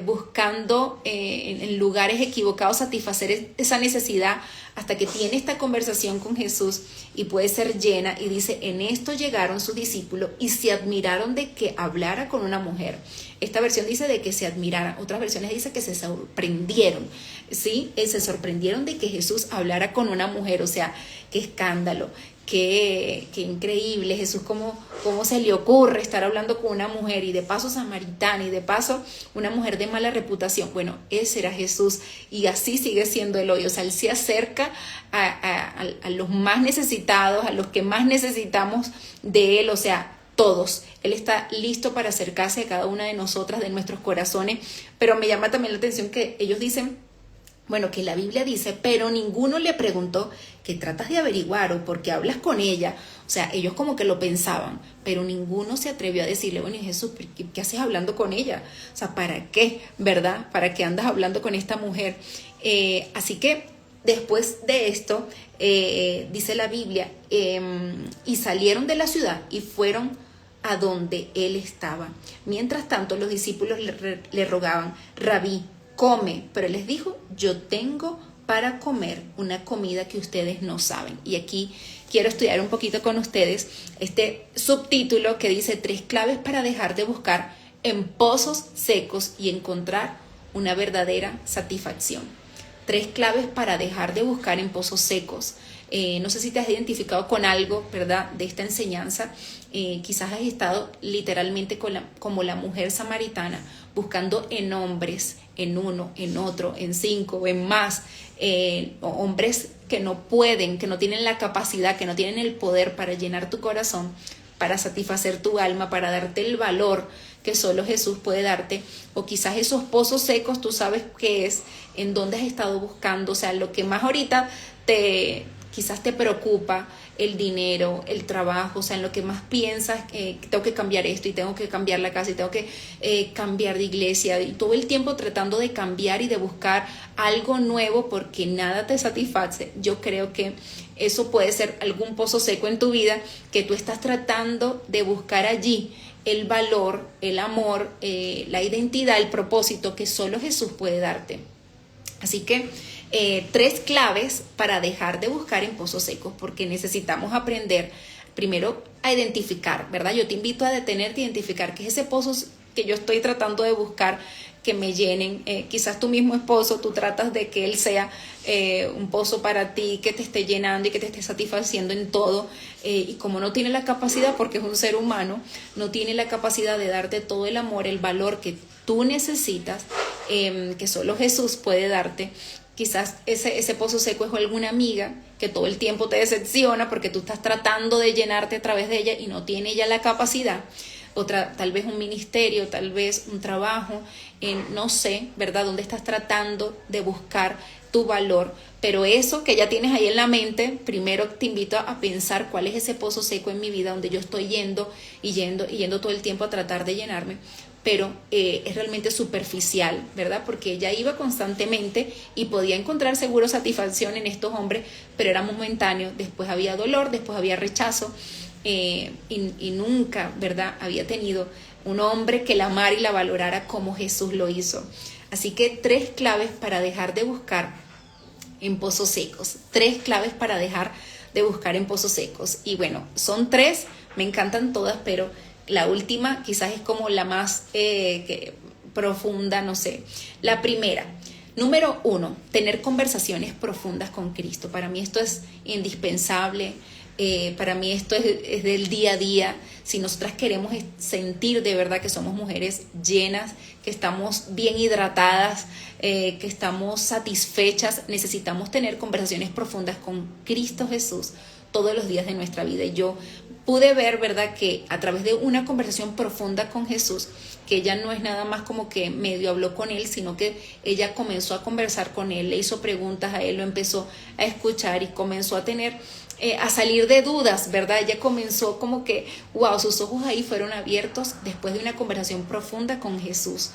buscando en lugares equivocados satisfacer esa necesidad, hasta que tiene esta conversación con Jesús y puede ser llena, y dice, en esto llegaron sus discípulos y se admiraron de que hablara con una mujer. Esta versión dice de que se admiraran, otras versiones dice que se sorprendieron, ¿sí? Se sorprendieron de que Jesús hablara con una mujer, o sea, qué escándalo. Qué increíble, Jesús, cómo se le ocurre estar hablando con una mujer y de paso samaritana y de paso una mujer de mala reputación. Bueno, ese era Jesús y así sigue siendo Él hoy. O sea, Él se acerca a los más necesitados, a los que más necesitamos de Él, o sea, todos. Él está listo para acercarse a cada una de nosotras, de nuestros corazones, pero me llama también la atención que ellos dicen, bueno, que la Biblia dice, pero ninguno le preguntó, ¿qué tratas de averiguar o por qué hablas con ella? O sea, ellos como que lo pensaban, pero ninguno se atrevió a decirle, bueno, Jesús, ¿qué haces hablando con ella? O sea, ¿para qué? ¿Verdad? ¿Para qué andas hablando con esta mujer? Así que después de esto, dice la Biblia, y salieron de la ciudad y fueron a donde él estaba. Mientras tanto, los discípulos le rogaban, Rabí, come, pero él les dijo, yo tengo para comer una comida que ustedes no saben. Y aquí quiero estudiar un poquito con ustedes este subtítulo que dice 3 claves para dejar de buscar en pozos secos y encontrar una verdadera satisfacción. 3 claves para dejar de buscar en pozos secos. No sé si te has identificado con algo, ¿verdad?, de esta enseñanza. Quizás has estado literalmente como la mujer samaritana, buscando en hombres, en uno, en otro, en 5, en más, hombres que no pueden, que no tienen la capacidad, que no tienen el poder para llenar tu corazón, para satisfacer tu alma, para darte el valor que solo Jesús puede darte. O quizás esos pozos secos, tú sabes qué es, en dónde has estado buscando, o sea, lo que más ahorita quizás te preocupa, el dinero, el trabajo, o sea, en lo que más piensas, tengo que cambiar esto y tengo que cambiar la casa y tengo que cambiar de iglesia, y todo el tiempo tratando de cambiar y de buscar algo nuevo porque nada te satisface. Yo creo que eso puede ser algún pozo seco en tu vida que tú estás tratando de buscar allí el valor, el amor, la identidad, el propósito que solo Jesús puede darte. Así que 3 claves para dejar de buscar en pozos secos, porque necesitamos aprender primero a identificar, ¿verdad? Yo te invito a detenerte, a identificar qué es ese pozo que yo estoy tratando de buscar, que me llenen. Quizás tu mismo esposo, tú tratas de que él sea un pozo para ti, que te esté llenando y que te esté satisfaciendo en todo, y como no tiene la capacidad, porque es un ser humano, no tiene la capacidad de darte todo el amor, el valor que tú necesitas, que solo Jesús puede darte. Quizás ese pozo seco es alguna amiga que todo el tiempo te decepciona porque tú estás tratando de llenarte a través de ella y no tiene ya la capacidad. Otra, tal vez un ministerio, tal vez un trabajo, no sé, ¿verdad? Donde estás tratando de buscar tu valor. Pero eso que ya tienes ahí en la mente, primero te invito a pensar cuál es ese pozo seco en mi vida donde yo estoy yendo todo el tiempo a tratar de llenarme. Pero es realmente superficial, ¿verdad? Porque ella iba constantemente y podía encontrar seguro satisfacción en estos hombres, pero era momentáneo. Después había dolor, después había rechazo, y nunca, ¿verdad?, había tenido un hombre que la amara y la valorara como Jesús lo hizo. Así que 3 claves para dejar de buscar en pozos secos. 3 claves para dejar de buscar en pozos secos. Y bueno, son 3, me encantan todas, pero la última quizás es como la más profunda, no sé. La primera, número 1, tener conversaciones profundas con Cristo. Para mí esto es indispensable. Para mí esto es del día a día. Si nosotras queremos sentir de verdad que somos mujeres llenas, que estamos bien hidratadas, que estamos satisfechas, necesitamos tener conversaciones profundas con Cristo Jesús todos los días de nuestra vida. Y yo pude ver, ¿verdad?, que a través de una conversación profunda con Jesús, que ella no es nada más como que medio habló con él, sino que ella comenzó a conversar con él, le hizo preguntas a él, lo empezó a escuchar y comenzó a tener, a salir de dudas, ¿verdad? Ella comenzó como que, wow, sus ojos ahí fueron abiertos después de una conversación profunda con Jesús.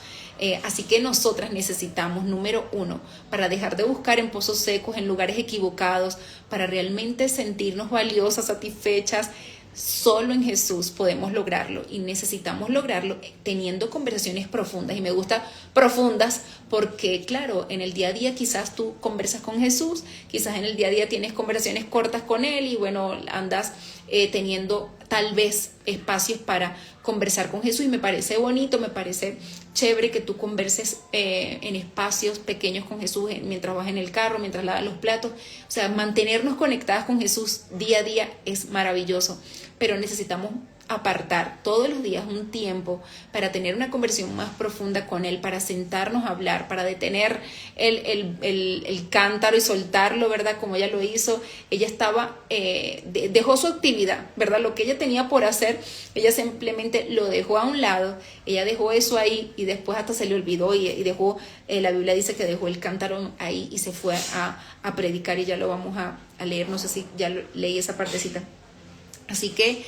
Así que nosotras necesitamos, número 1, para dejar de buscar en pozos secos, en lugares equivocados, para realmente sentirnos valiosas, satisfechas. Solo en Jesús podemos lograrlo, y necesitamos lograrlo teniendo conversaciones profundas. Y me gusta profundas porque, claro, en el día a día quizás tú conversas con Jesús, quizás en el día a día tienes conversaciones cortas con Él y bueno, andas teniendo tal vez espacios para conversar con Jesús, y me parece bonito, me parece chévere que tú converses en espacios pequeños con Jesús, mientras vas en el carro, mientras lavas los platos. O sea, mantenernos conectadas con Jesús día a día es maravilloso, pero necesitamos apartar todos los días un tiempo para tener una conversación más profunda con Él, para sentarnos a hablar, para detener el cántaro y soltarlo, ¿verdad? Como ella lo hizo. Ella estaba, dejó su actividad, ¿verdad? Lo que ella tenía por hacer, ella simplemente lo dejó a un lado, ella dejó eso ahí y después hasta se le olvidó y dejó, la Biblia dice que dejó el cántaro ahí y se fue a predicar, y ya lo vamos a leer, no sé si ya leí esa partecita. Así que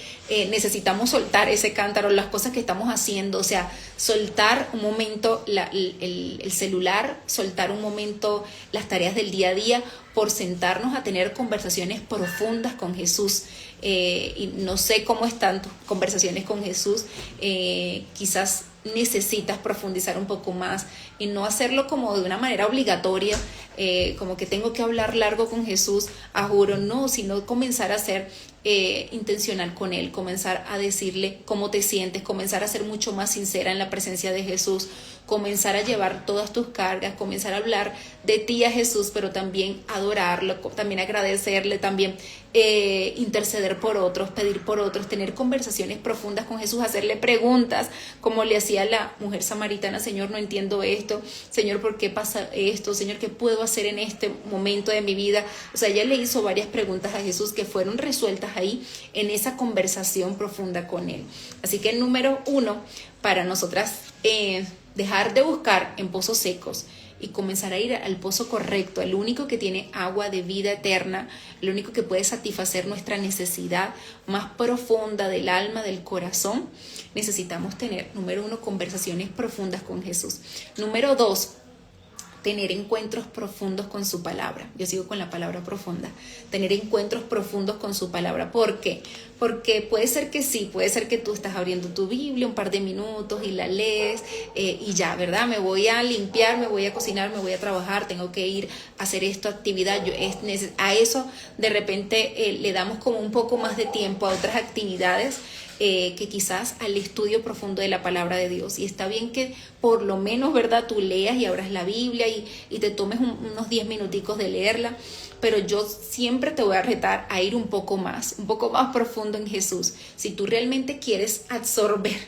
necesitamos soltar ese cántaro, las cosas que estamos haciendo, o sea, soltar un momento el celular, soltar un momento las tareas del día a día por sentarnos a tener conversaciones profundas con Jesús. Y no sé cómo están tus conversaciones con Jesús, quizás necesitas profundizar un poco más y no hacerlo como de una manera obligatoria, como que tengo que hablar largo con Jesús, a juro, no, sino comenzar a ser intencional con Él, comenzar a decirle cómo te sientes, comenzar a ser mucho más sincera en la presencia de Jesús, comenzar a llevar todas tus cargas, comenzar a hablar de ti a Jesús, pero también adorarlo, también agradecerle, también interceder por otros, pedir por otros, tener conversaciones profundas con Jesús, hacerle preguntas como le hacía la mujer samaritana: Señor, no entiendo esto, Señor, ¿por qué pasa esto? Señor, ¿qué puedo hacer en este momento de mi vida? O sea, ella le hizo varias preguntas a Jesús que fueron resueltas ahí en esa conversación profunda con Él. Así que número 1, para nosotras dejar de buscar en pozos secos y comenzar a ir al pozo correcto, el único que tiene agua de vida eterna, el único que puede satisfacer nuestra necesidad más profunda del alma, del corazón. Necesitamos tener, número 1, conversaciones profundas con Jesús. Número 2, tener encuentros profundos con su palabra. Yo sigo con la palabra profunda. Tener encuentros profundos con su palabra. ¿Por qué? Porque puede ser que sí, puede ser que tú estás abriendo tu Biblia un par de minutos y la lees y ya, ¿verdad? Me voy a limpiar, me voy a cocinar, me voy a trabajar, tengo que ir a hacer esta actividad. A eso de repente le damos como un poco más de tiempo a otras actividades que quizás al estudio profundo de la palabra de Dios. Y está bien que por lo menos, ¿verdad?, tú leas y abras la Biblia y te tomes unos 10 minuticos de leerla, pero yo siempre te voy a retar a ir un poco más profundo en Jesús. Si tú realmente quieres absorber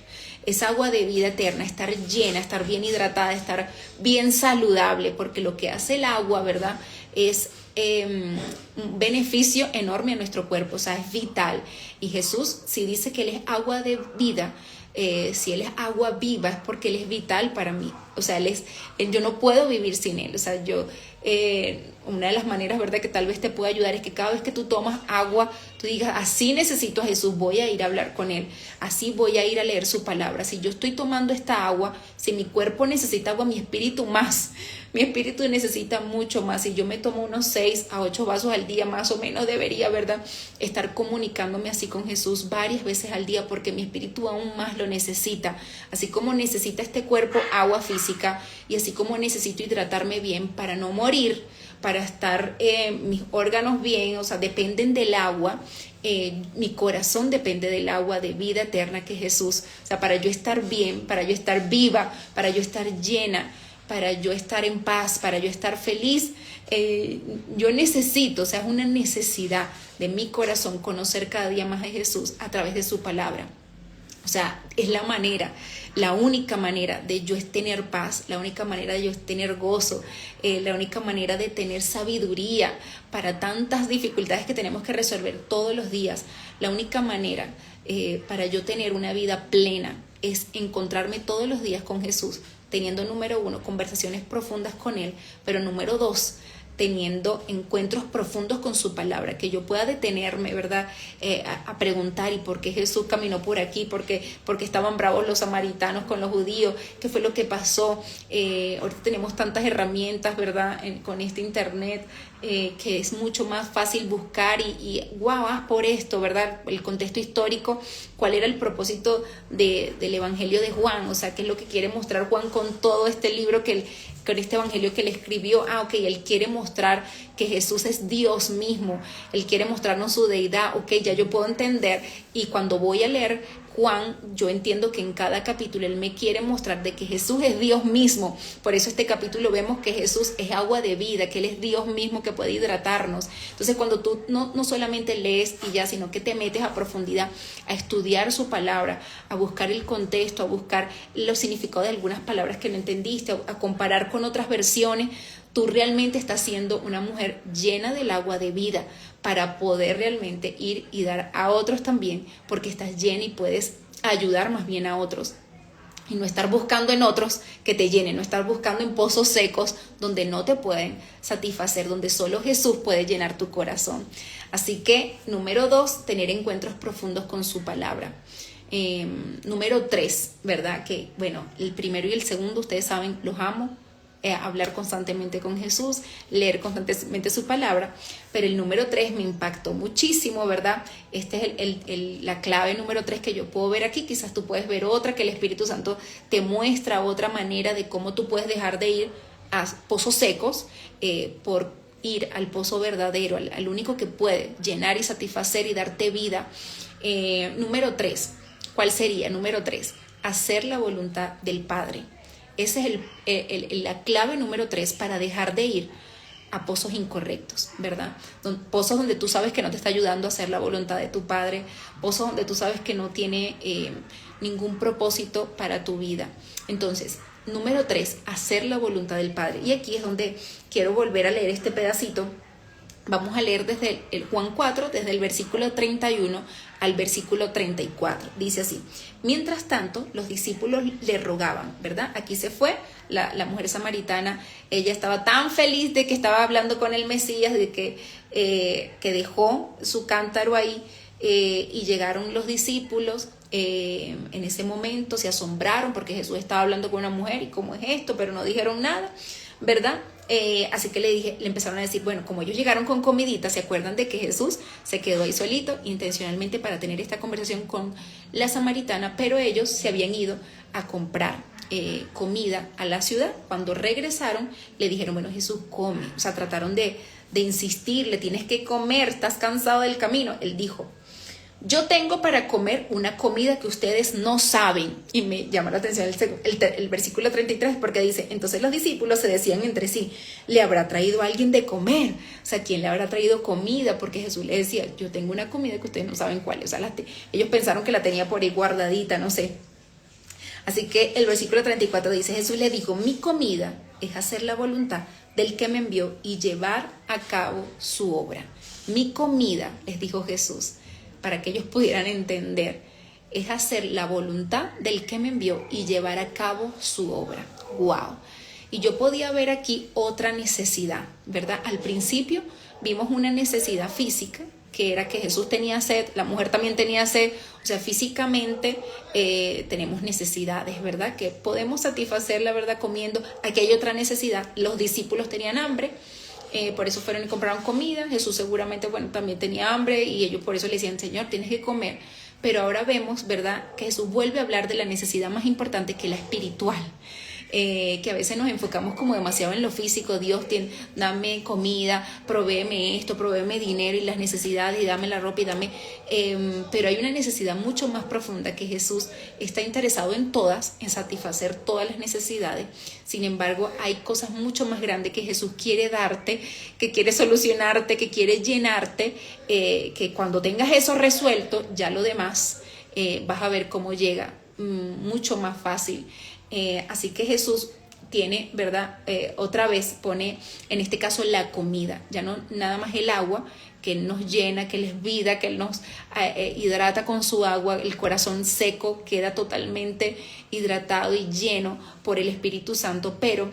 esa agua de vida eterna, estar llena, estar bien hidratada, estar bien saludable, porque lo que hace el agua, ¿verdad?, es un beneficio enorme a nuestro cuerpo, o sea, es vital. Y Jesús, si dice que Él es agua de vida, si Él es agua viva, es porque Él es vital para mí. O sea, yo no puedo vivir sin Él. O sea, una de las maneras, ¿verdad?, que tal vez te pueda ayudar es que cada vez que tú tomas agua, tú digas, así necesito a Jesús, voy a ir a hablar con Él, así voy a ir a leer su palabra. Si yo estoy tomando esta agua, si mi cuerpo necesita agua, mi espíritu necesita mucho más. Si yo me tomo unos 6 a 8 vasos al día, más o menos, debería, ¿verdad?, estar comunicándome así con Jesús varias veces al día, porque mi espíritu aún más lo necesita. Así como necesita este cuerpo agua física, y así como necesito hidratarme bien para no morir, para estar mis órganos bien, o sea, dependen del agua. Mi corazón depende del agua de vida eterna que es Jesús. O sea, para yo estar bien, para yo estar viva, para yo estar llena, para yo estar en paz, para yo estar feliz, yo necesito, o sea, es una necesidad de mi corazón conocer cada día más a Jesús a través de su palabra. O sea, es la única manera de yo tener paz, la única manera de yo tener gozo, la única manera de tener sabiduría para tantas dificultades que tenemos que resolver todos los días. La única manera para yo tener una vida plena es encontrarme todos los días con Jesús, teniendo, número 1, conversaciones profundas con Él, pero número 2, teniendo encuentros profundos con su palabra, que yo pueda detenerme, ¿verdad?, a preguntar, ¿y por qué Jesús caminó por aquí? ¿Por qué estaban bravos los samaritanos con los judíos? ¿Qué fue lo que pasó? Ahorita tenemos tantas herramientas, ¿verdad?, con este internet, que es mucho más fácil buscar y guau, por esto, ¿verdad?, el contexto histórico, cuál era el propósito del Evangelio de Juan, o sea, qué es lo que quiere mostrar Juan con todo este libro con este evangelio que él escribió. Él quiere mostrar que Jesús es Dios mismo, Él quiere mostrarnos su deidad. Ya yo puedo entender, y cuando voy a leer Juan, yo entiendo que en cada capítulo Él me quiere mostrar de que Jesús es Dios mismo. Por eso este capítulo vemos que Jesús es agua de vida, que Él es Dios mismo que puede hidratarnos. Entonces cuando tú no solamente lees y ya, sino que te metes a profundidad a estudiar su palabra, a buscar el contexto, a buscar los significados de algunas palabras que no entendiste, a comparar con otras versiones, tú realmente estás siendo una mujer llena del agua de vida para poder realmente ir y dar a otros también, porque estás llena y puedes ayudar más bien a otros. Y no estar buscando en otros que te llenen, no estar buscando en pozos secos donde no te pueden satisfacer, donde solo Jesús puede llenar tu corazón. Así que, número 2, tener encuentros profundos con su palabra. Número 3, ¿verdad? Que, bueno, el primero y el segundo, ustedes saben, los amo. Hablar constantemente con Jesús, leer constantemente su palabra, pero el número 3 me impactó muchísimo, ¿verdad? Este es la clave número 3 que yo puedo ver aquí. Quizás tú puedes ver otra, que el Espíritu Santo te muestra otra manera de cómo tú puedes dejar de ir a pozos secos por ir al pozo verdadero, al único que puede llenar y satisfacer y darte vida. Número 3, ¿cuál sería? Número 3, hacer la voluntad del Padre. Esa es la clave número 3 para dejar de ir a pozos incorrectos, ¿verdad? Pozos donde tú sabes que no te está ayudando a hacer la voluntad de tu Padre, pozos donde tú sabes que no tiene ningún propósito para tu vida. Entonces, número 3, hacer la voluntad del Padre. Y aquí es donde quiero volver a leer este pedacito. Vamos a leer desde el Juan 4, desde el versículo 31 al versículo 34. Dice así: mientras tanto, los discípulos le rogaban, ¿verdad? Aquí se fue la mujer samaritana. Ella estaba tan feliz de que estaba hablando con el Mesías, de que dejó su cántaro ahí, y llegaron los discípulos. En ese momento se asombraron porque Jesús estaba hablando con una mujer, y cómo es esto, pero no dijeron nada, ¿verdad? Así que le empezaron a decir, bueno, como ellos llegaron con comidita, ¿se acuerdan de que Jesús se quedó ahí solito intencionalmente para tener esta conversación con la samaritana? Pero ellos se habían ido a comprar comida a la ciudad. Cuando regresaron, le dijeron, bueno, Jesús, come. O sea, trataron de insistirle, tienes que comer, estás cansado del camino. Él dijo, yo tengo para comer una comida que ustedes no saben. Y me llama la atención el versículo 33, porque dice, entonces los discípulos se decían entre sí, ¿le habrá traído alguien de comer? O sea, ¿quién le habrá traído comida? Porque Jesús le decía, yo tengo una comida que ustedes no saben cuál es. O sea, ellos pensaron que la tenía por ahí guardadita, no sé. Así que el versículo 34 dice, Jesús le dijo, mi comida es hacer la voluntad del que me envió y llevar a cabo su obra. Mi comida, les dijo Jesús, para que ellos pudieran entender, es hacer la voluntad del que me envió y llevar a cabo su obra. ¡Wow! Y yo podía ver aquí otra necesidad, ¿verdad? Al principio vimos una necesidad física, que era que Jesús tenía sed, la mujer también tenía sed, o sea, físicamente tenemos necesidades, ¿verdad? Que podemos satisfacer, la verdad, comiendo. Aquí hay otra necesidad, los discípulos tenían hambre, por eso fueron y compraron comida. Jesús seguramente, bueno, también tenía hambre y ellos por eso le decían, Señor, tienes que comer. Pero ahora vemos, ¿verdad?, que Jesús vuelve a hablar de la necesidad más importante, que es la espiritual. Que a veces nos enfocamos como demasiado en lo físico. Dios, dame comida, provéeme esto, provéeme dinero y las necesidades, y dame la ropa y dame... pero hay una necesidad mucho más profunda, que Jesús está interesado en todas, en satisfacer todas las necesidades. Sin embargo, hay cosas mucho más grandes que Jesús quiere darte, que quiere solucionarte, que quiere llenarte, que cuando tengas eso resuelto, ya lo demás vas a ver cómo llega mucho más fácil. Así que Jesús tiene, ¿verdad? Otra vez pone en este caso la comida, ya no nada más el agua, que Él nos llena, que Él es vida, que Él nos hidrata con su agua. El corazón seco queda totalmente hidratado y lleno por el Espíritu Santo, pero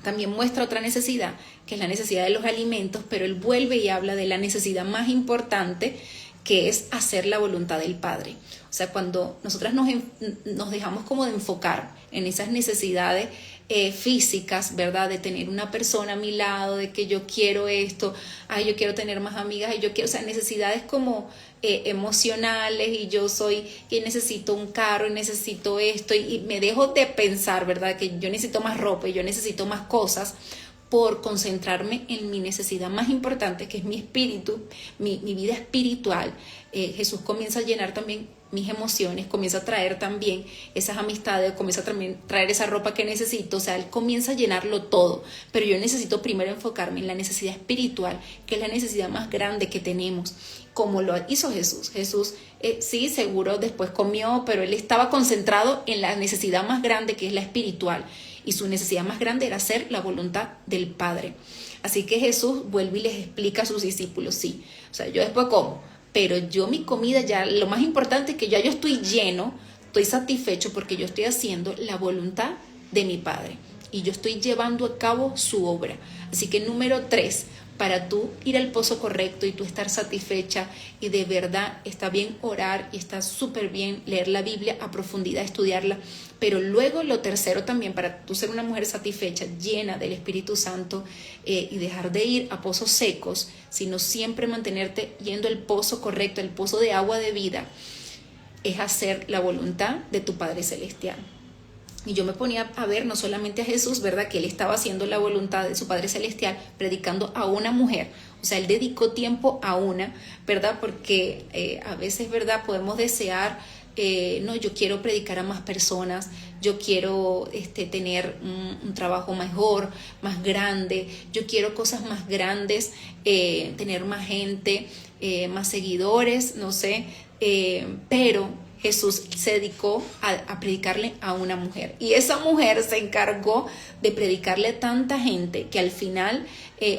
también muestra otra necesidad, que es la necesidad de los alimentos, pero Él vuelve y habla de la necesidad más importante, que es hacer la voluntad del Padre. O sea, cuando nosotras nos dejamos como de enfocar en esas necesidades físicas, ¿verdad? De tener una persona a mi lado, de que yo quiero esto, ay, yo quiero tener más amigas, y yo quiero, o sea, necesidades como emocionales, y yo soy que necesito un carro y necesito esto, y me dejo de pensar, ¿verdad? Que yo necesito más ropa y yo necesito más cosas, por concentrarme en mi necesidad más importante, que es mi espíritu, mi vida espiritual. Jesús comienza a llenar también mis emociones, comienza a traer también esas amistades, comienza a también traer esa ropa que necesito. O sea, Él comienza a llenarlo todo, pero yo necesito primero enfocarme en la necesidad espiritual, que es la necesidad más grande que tenemos, como lo hizo Jesús. Jesús sí, seguro después comió, pero Él estaba concentrado en la necesidad más grande, que es la espiritual. Y su necesidad más grande era hacer la voluntad del Padre. Así que Jesús vuelve y les explica a sus discípulos, sí, o sea, yo después como, pero yo mi comida ya, lo más importante es que ya yo estoy lleno, estoy satisfecho, porque yo estoy haciendo la voluntad de mi Padre y yo estoy llevando a cabo su obra. Así que número 3, para tú ir al pozo correcto y tú estar satisfecha, y de verdad está bien orar y está súper bien leer la Biblia a profundidad, estudiarla, pero luego lo tercero también, para tú ser una mujer satisfecha, llena del Espíritu Santo, y dejar de ir a pozos secos, sino siempre mantenerte yendo al pozo correcto, el pozo de agua de vida, es hacer la voluntad de tu Padre Celestial. Y yo me ponía a ver no solamente a Jesús, ¿verdad?, que Él estaba haciendo la voluntad de su Padre Celestial, predicando a una mujer. O sea, Él dedicó tiempo a una, ¿verdad? Porque a veces, ¿verdad?, podemos desear, no, yo quiero predicar a más personas, yo quiero tener un trabajo mejor, más grande, yo quiero cosas más grandes, tener más gente, más seguidores, no sé, pero Jesús se dedicó a predicarle a una mujer, y esa mujer se encargó de predicarle a tanta gente que al final,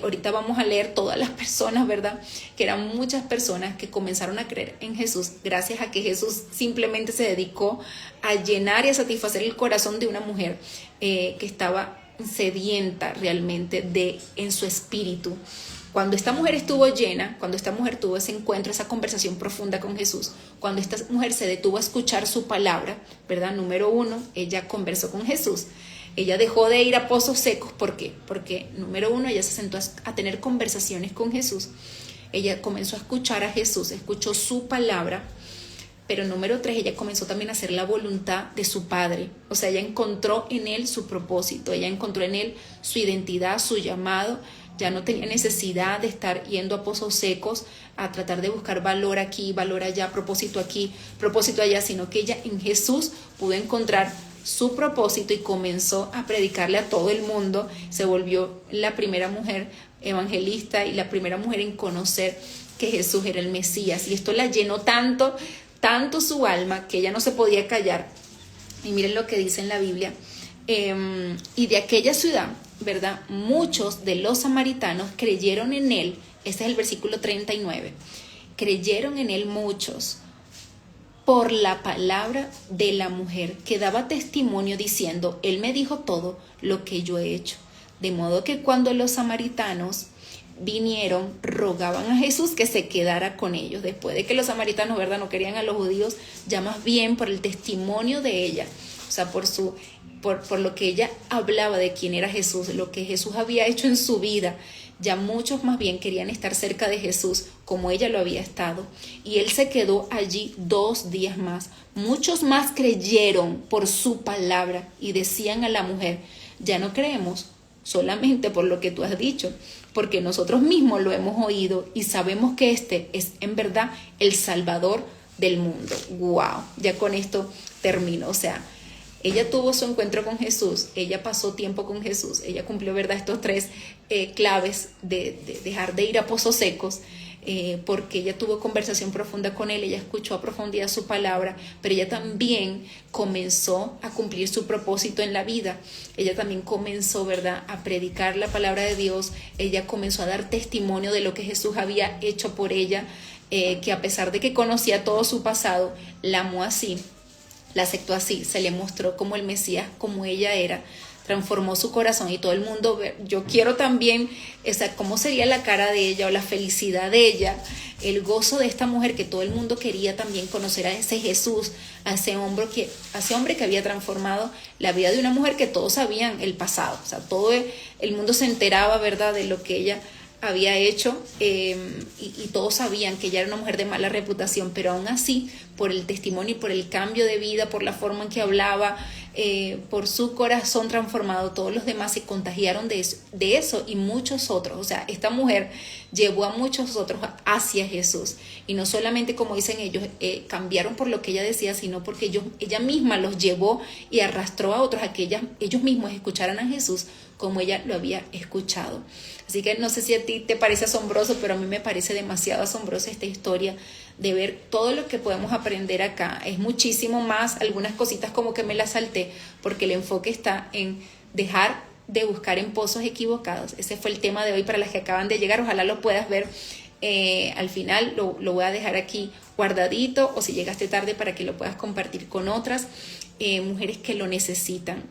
ahorita vamos a leer todas las personas, ¿verdad?, que eran muchas personas que comenzaron a creer en Jesús gracias a que Jesús simplemente se dedicó a llenar y a satisfacer el corazón de una mujer que estaba sedienta realmente en su espíritu. Cuando esta mujer estuvo llena, cuando esta mujer tuvo ese encuentro, esa conversación profunda con Jesús, cuando esta mujer se detuvo a escuchar su palabra, ¿verdad? Número 1, ella conversó con Jesús. Ella dejó de ir a pozos secos. ¿Por qué? Porque, número uno, ella se sentó a tener conversaciones con Jesús. Ella comenzó a escuchar a Jesús, escuchó su palabra. Pero número 3, ella comenzó también a hacer la voluntad de su Padre. O sea, ella encontró en él su propósito, ella encontró en él su identidad, su llamado. Ya no tenía necesidad de estar yendo a pozos secos a tratar de buscar valor aquí, valor allá, propósito aquí, propósito allá, sino que ella en Jesús pudo encontrar su propósito y comenzó a predicarle a todo el mundo. Se volvió la primera mujer evangelista y la primera mujer en conocer que Jesús era el Mesías. Y esto la llenó tanto su alma que ella no se podía callar. Y miren lo que dice en la Biblia. Y de aquella ciudad, ¿verdad? Muchos de los samaritanos creyeron en él. Este es el versículo 39. Creyeron en él muchos por la palabra de la mujer que daba testimonio diciendo: él me dijo todo lo que yo he hecho. De modo que cuando los samaritanos vinieron, rogaban a Jesús que se quedara con ellos. Después de que los samaritanos, ¿verdad?, no querían a los judíos, ya más bien por el testimonio de ella, o sea, por lo que ella hablaba de quién era Jesús, lo que Jesús había hecho en su vida, ya muchos más bien querían estar cerca de Jesús como ella lo había estado. Y él se quedó allí 2 días más. Muchos más creyeron por su palabra y decían a la mujer: ya no creemos solamente por lo que tú has dicho, porque nosotros mismos lo hemos oído y sabemos que este es en verdad el Salvador del mundo. ¡Wow! Ya con esto termino. O sea, ella tuvo su encuentro con Jesús, ella pasó tiempo con Jesús, ella cumplió, ¿verdad?, estos 3 claves de dejar de ir a pozos secos, porque ella tuvo conversación profunda con él, ella escuchó a profundidad su palabra, pero ella también comenzó a cumplir su propósito en la vida. Ella también comenzó, ¿verdad?, a predicar la palabra de Dios. Ella comenzó a dar testimonio de lo que Jesús había hecho por ella, que a pesar de que conocía todo su pasado, la amó así, la aceptó así, se le mostró como el Mesías, como ella era, transformó su corazón y todo el mundo ve. Yo quiero también, cómo sería la cara de ella o la felicidad de ella, el gozo de esta mujer, que todo el mundo quería también conocer a ese Jesús, a ese hombre que había transformado la vida de una mujer que todos sabían el pasado. O sea, todo el mundo se enteraba, ¿verdad?, de lo que ella había hecho, y todos sabían que ella era una mujer de mala reputación, pero aún así, por el testimonio y por el cambio de vida, por la forma en que hablaba, por su corazón transformado, todos los demás se contagiaron de eso y muchos otros. O sea, esta mujer llevó a muchos otros hacia Jesús, y no solamente, como dicen ellos, cambiaron por lo que ella decía, sino porque ella misma los llevó y arrastró a otros a que ellos mismos escucharan a Jesús como ella lo había escuchado. Así que no sé si a ti te parece asombroso, pero a mí me parece demasiado asombrosa esta historia, de ver todo lo que podemos aprender acá. Es muchísimo más, algunas cositas como que me las salté, porque el enfoque está en dejar de buscar en pozos equivocados. Ese fue el tema de hoy para las que acaban de llegar. Ojalá lo puedas ver al final, lo voy a dejar aquí guardadito, o si llegaste tarde, para que lo puedas compartir con otras mujeres que lo necesitan.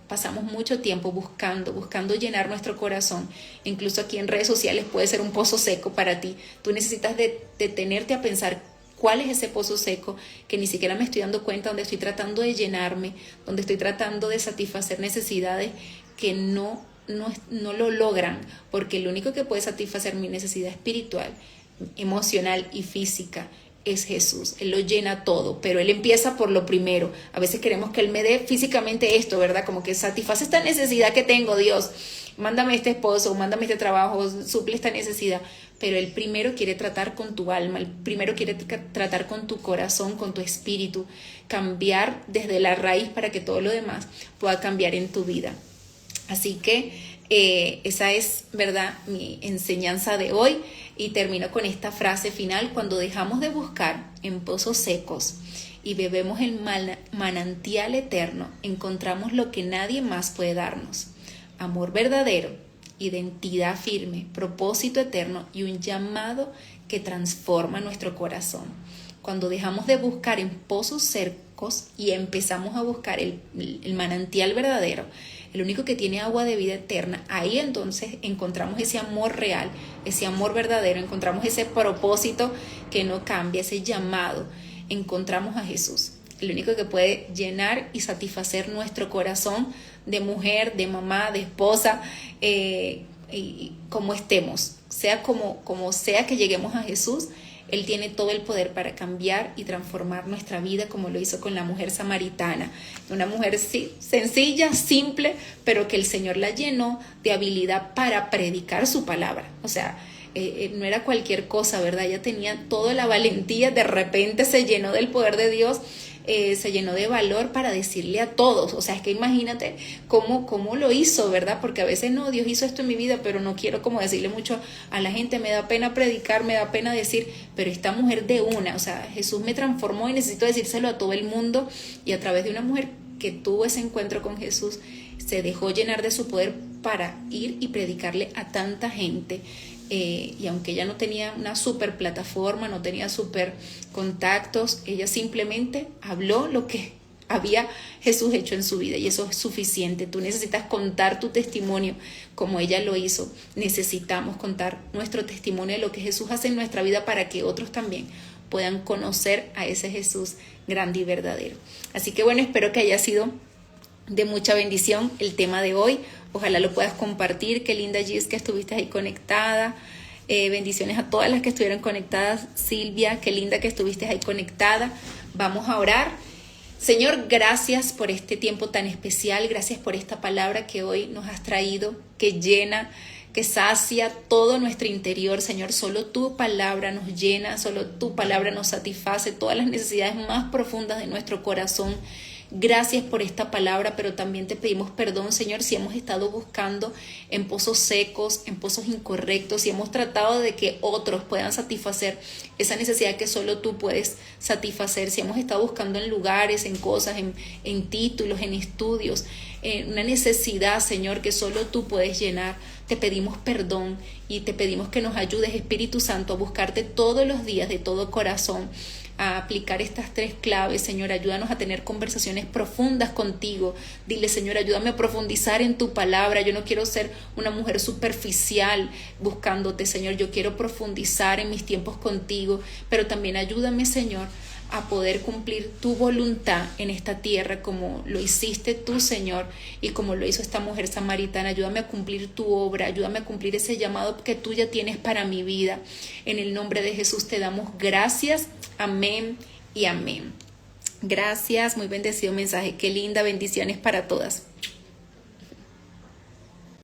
Pasamos mucho tiempo buscando llenar nuestro corazón. Incluso aquí en redes sociales puede ser un pozo seco para ti. Tú necesitas detenerte a pensar: ¿cuál es ese pozo seco que ni siquiera me estoy dando cuenta, donde estoy tratando de llenarme, donde estoy tratando de satisfacer necesidades que no lo logran? Porque lo único que puede satisfacer mi necesidad espiritual, emocional y física es Jesús. Él lo llena todo, pero Él empieza por lo primero. A veces queremos que Él me dé físicamente esto, ¿verdad? Como que satisface esta necesidad que tengo, Dios. Mándame este esposo, mándame este trabajo, suple esta necesidad. Pero Él primero quiere tratar con tu alma, Él primero quiere tratar con tu corazón, con tu espíritu, cambiar desde la raíz para que todo lo demás pueda cambiar en tu vida. Así que esa es, ¿verdad?, mi enseñanza de hoy. Y termino con esta frase final: cuando dejamos de buscar en pozos secos y bebemos el manantial eterno, encontramos lo que nadie más puede darnos: amor verdadero, identidad firme, propósito eterno y un llamado que transforma nuestro corazón. Cuando dejamos de buscar en pozos secos y empezamos a buscar el manantial verdadero, el único que tiene agua de vida eterna, ahí entonces encontramos ese amor real, ese amor verdadero, encontramos ese propósito que no cambia, ese llamado. Encontramos a Jesús, el único que puede llenar y satisfacer nuestro corazón de mujer, de mamá, de esposa, y como estemos, sea como sea que lleguemos a Jesús, Él tiene todo el poder para cambiar y transformar nuestra vida, como lo hizo con la mujer samaritana. Una mujer sencilla, simple, pero que el Señor la llenó de habilidad para predicar su palabra. O sea, no era cualquier cosa, ¿verdad? Ella tenía toda la valentía, de repente se llenó del poder de Dios, se llenó de valor para decirle a todos. O sea, es que imagínate cómo lo hizo, ¿verdad? Porque a veces no, Dios hizo esto en mi vida, pero no quiero como decirle mucho a la gente, me da pena predicar, me da pena decir, pero esta mujer de una, o sea, Jesús me transformó y necesito decírselo a todo el mundo, y a través de una mujer que tuvo ese encuentro con Jesús, se dejó llenar de su poder para ir y predicarle a tanta gente. Y aunque ella no tenía una super plataforma, no tenía super contactos, ella simplemente habló lo que había Jesús hecho en su vida, y eso es suficiente. Tú necesitas contar tu testimonio como ella lo hizo. Necesitamos contar nuestro testimonio de lo que Jesús hace en nuestra vida para que otros también puedan conocer a ese Jesús grande y verdadero. Así que bueno, espero que haya sido de mucha bendición el tema de hoy. Ojalá lo puedas compartir. Qué linda, Gis, que estuviste ahí conectada. Bendiciones a todas las que estuvieron conectadas. Silvia, qué linda que estuviste ahí conectada. Vamos a orar. Señor, gracias por este tiempo tan especial. Gracias por esta palabra que hoy nos has traído, que llena, que sacia todo nuestro interior. Señor, solo tu palabra nos llena, solo tu palabra nos satisface todas las necesidades más profundas de nuestro corazón. Gracias por esta palabra, pero también te pedimos perdón, Señor, si hemos estado buscando en pozos secos, en pozos incorrectos, si hemos tratado de que otros puedan satisfacer esa necesidad que solo tú puedes satisfacer, si hemos estado buscando en lugares, en cosas, en títulos, en estudios, una necesidad, Señor, que solo tú puedes llenar. Te pedimos perdón y te pedimos que nos ayudes, Espíritu Santo, a buscarte todos los días de todo corazón, a aplicar estas 3 claves. Señor, ayúdanos a tener conversaciones profundas contigo. Dile, Señor, ayúdame a profundizar en tu palabra. Yo no quiero ser una mujer superficial buscándote, Señor. Yo quiero profundizar en mis tiempos contigo, pero también ayúdame, Señor, a poder cumplir tu voluntad en esta tierra como lo hiciste tú, Señor, y como lo hizo esta mujer samaritana. Ayúdame a cumplir tu obra, ayúdame a cumplir ese llamado que tú ya tienes para mi vida. En el nombre de Jesús te damos gracias. Amén y amén. Gracias, muy bendecido mensaje. Qué linda, bendiciones para todas.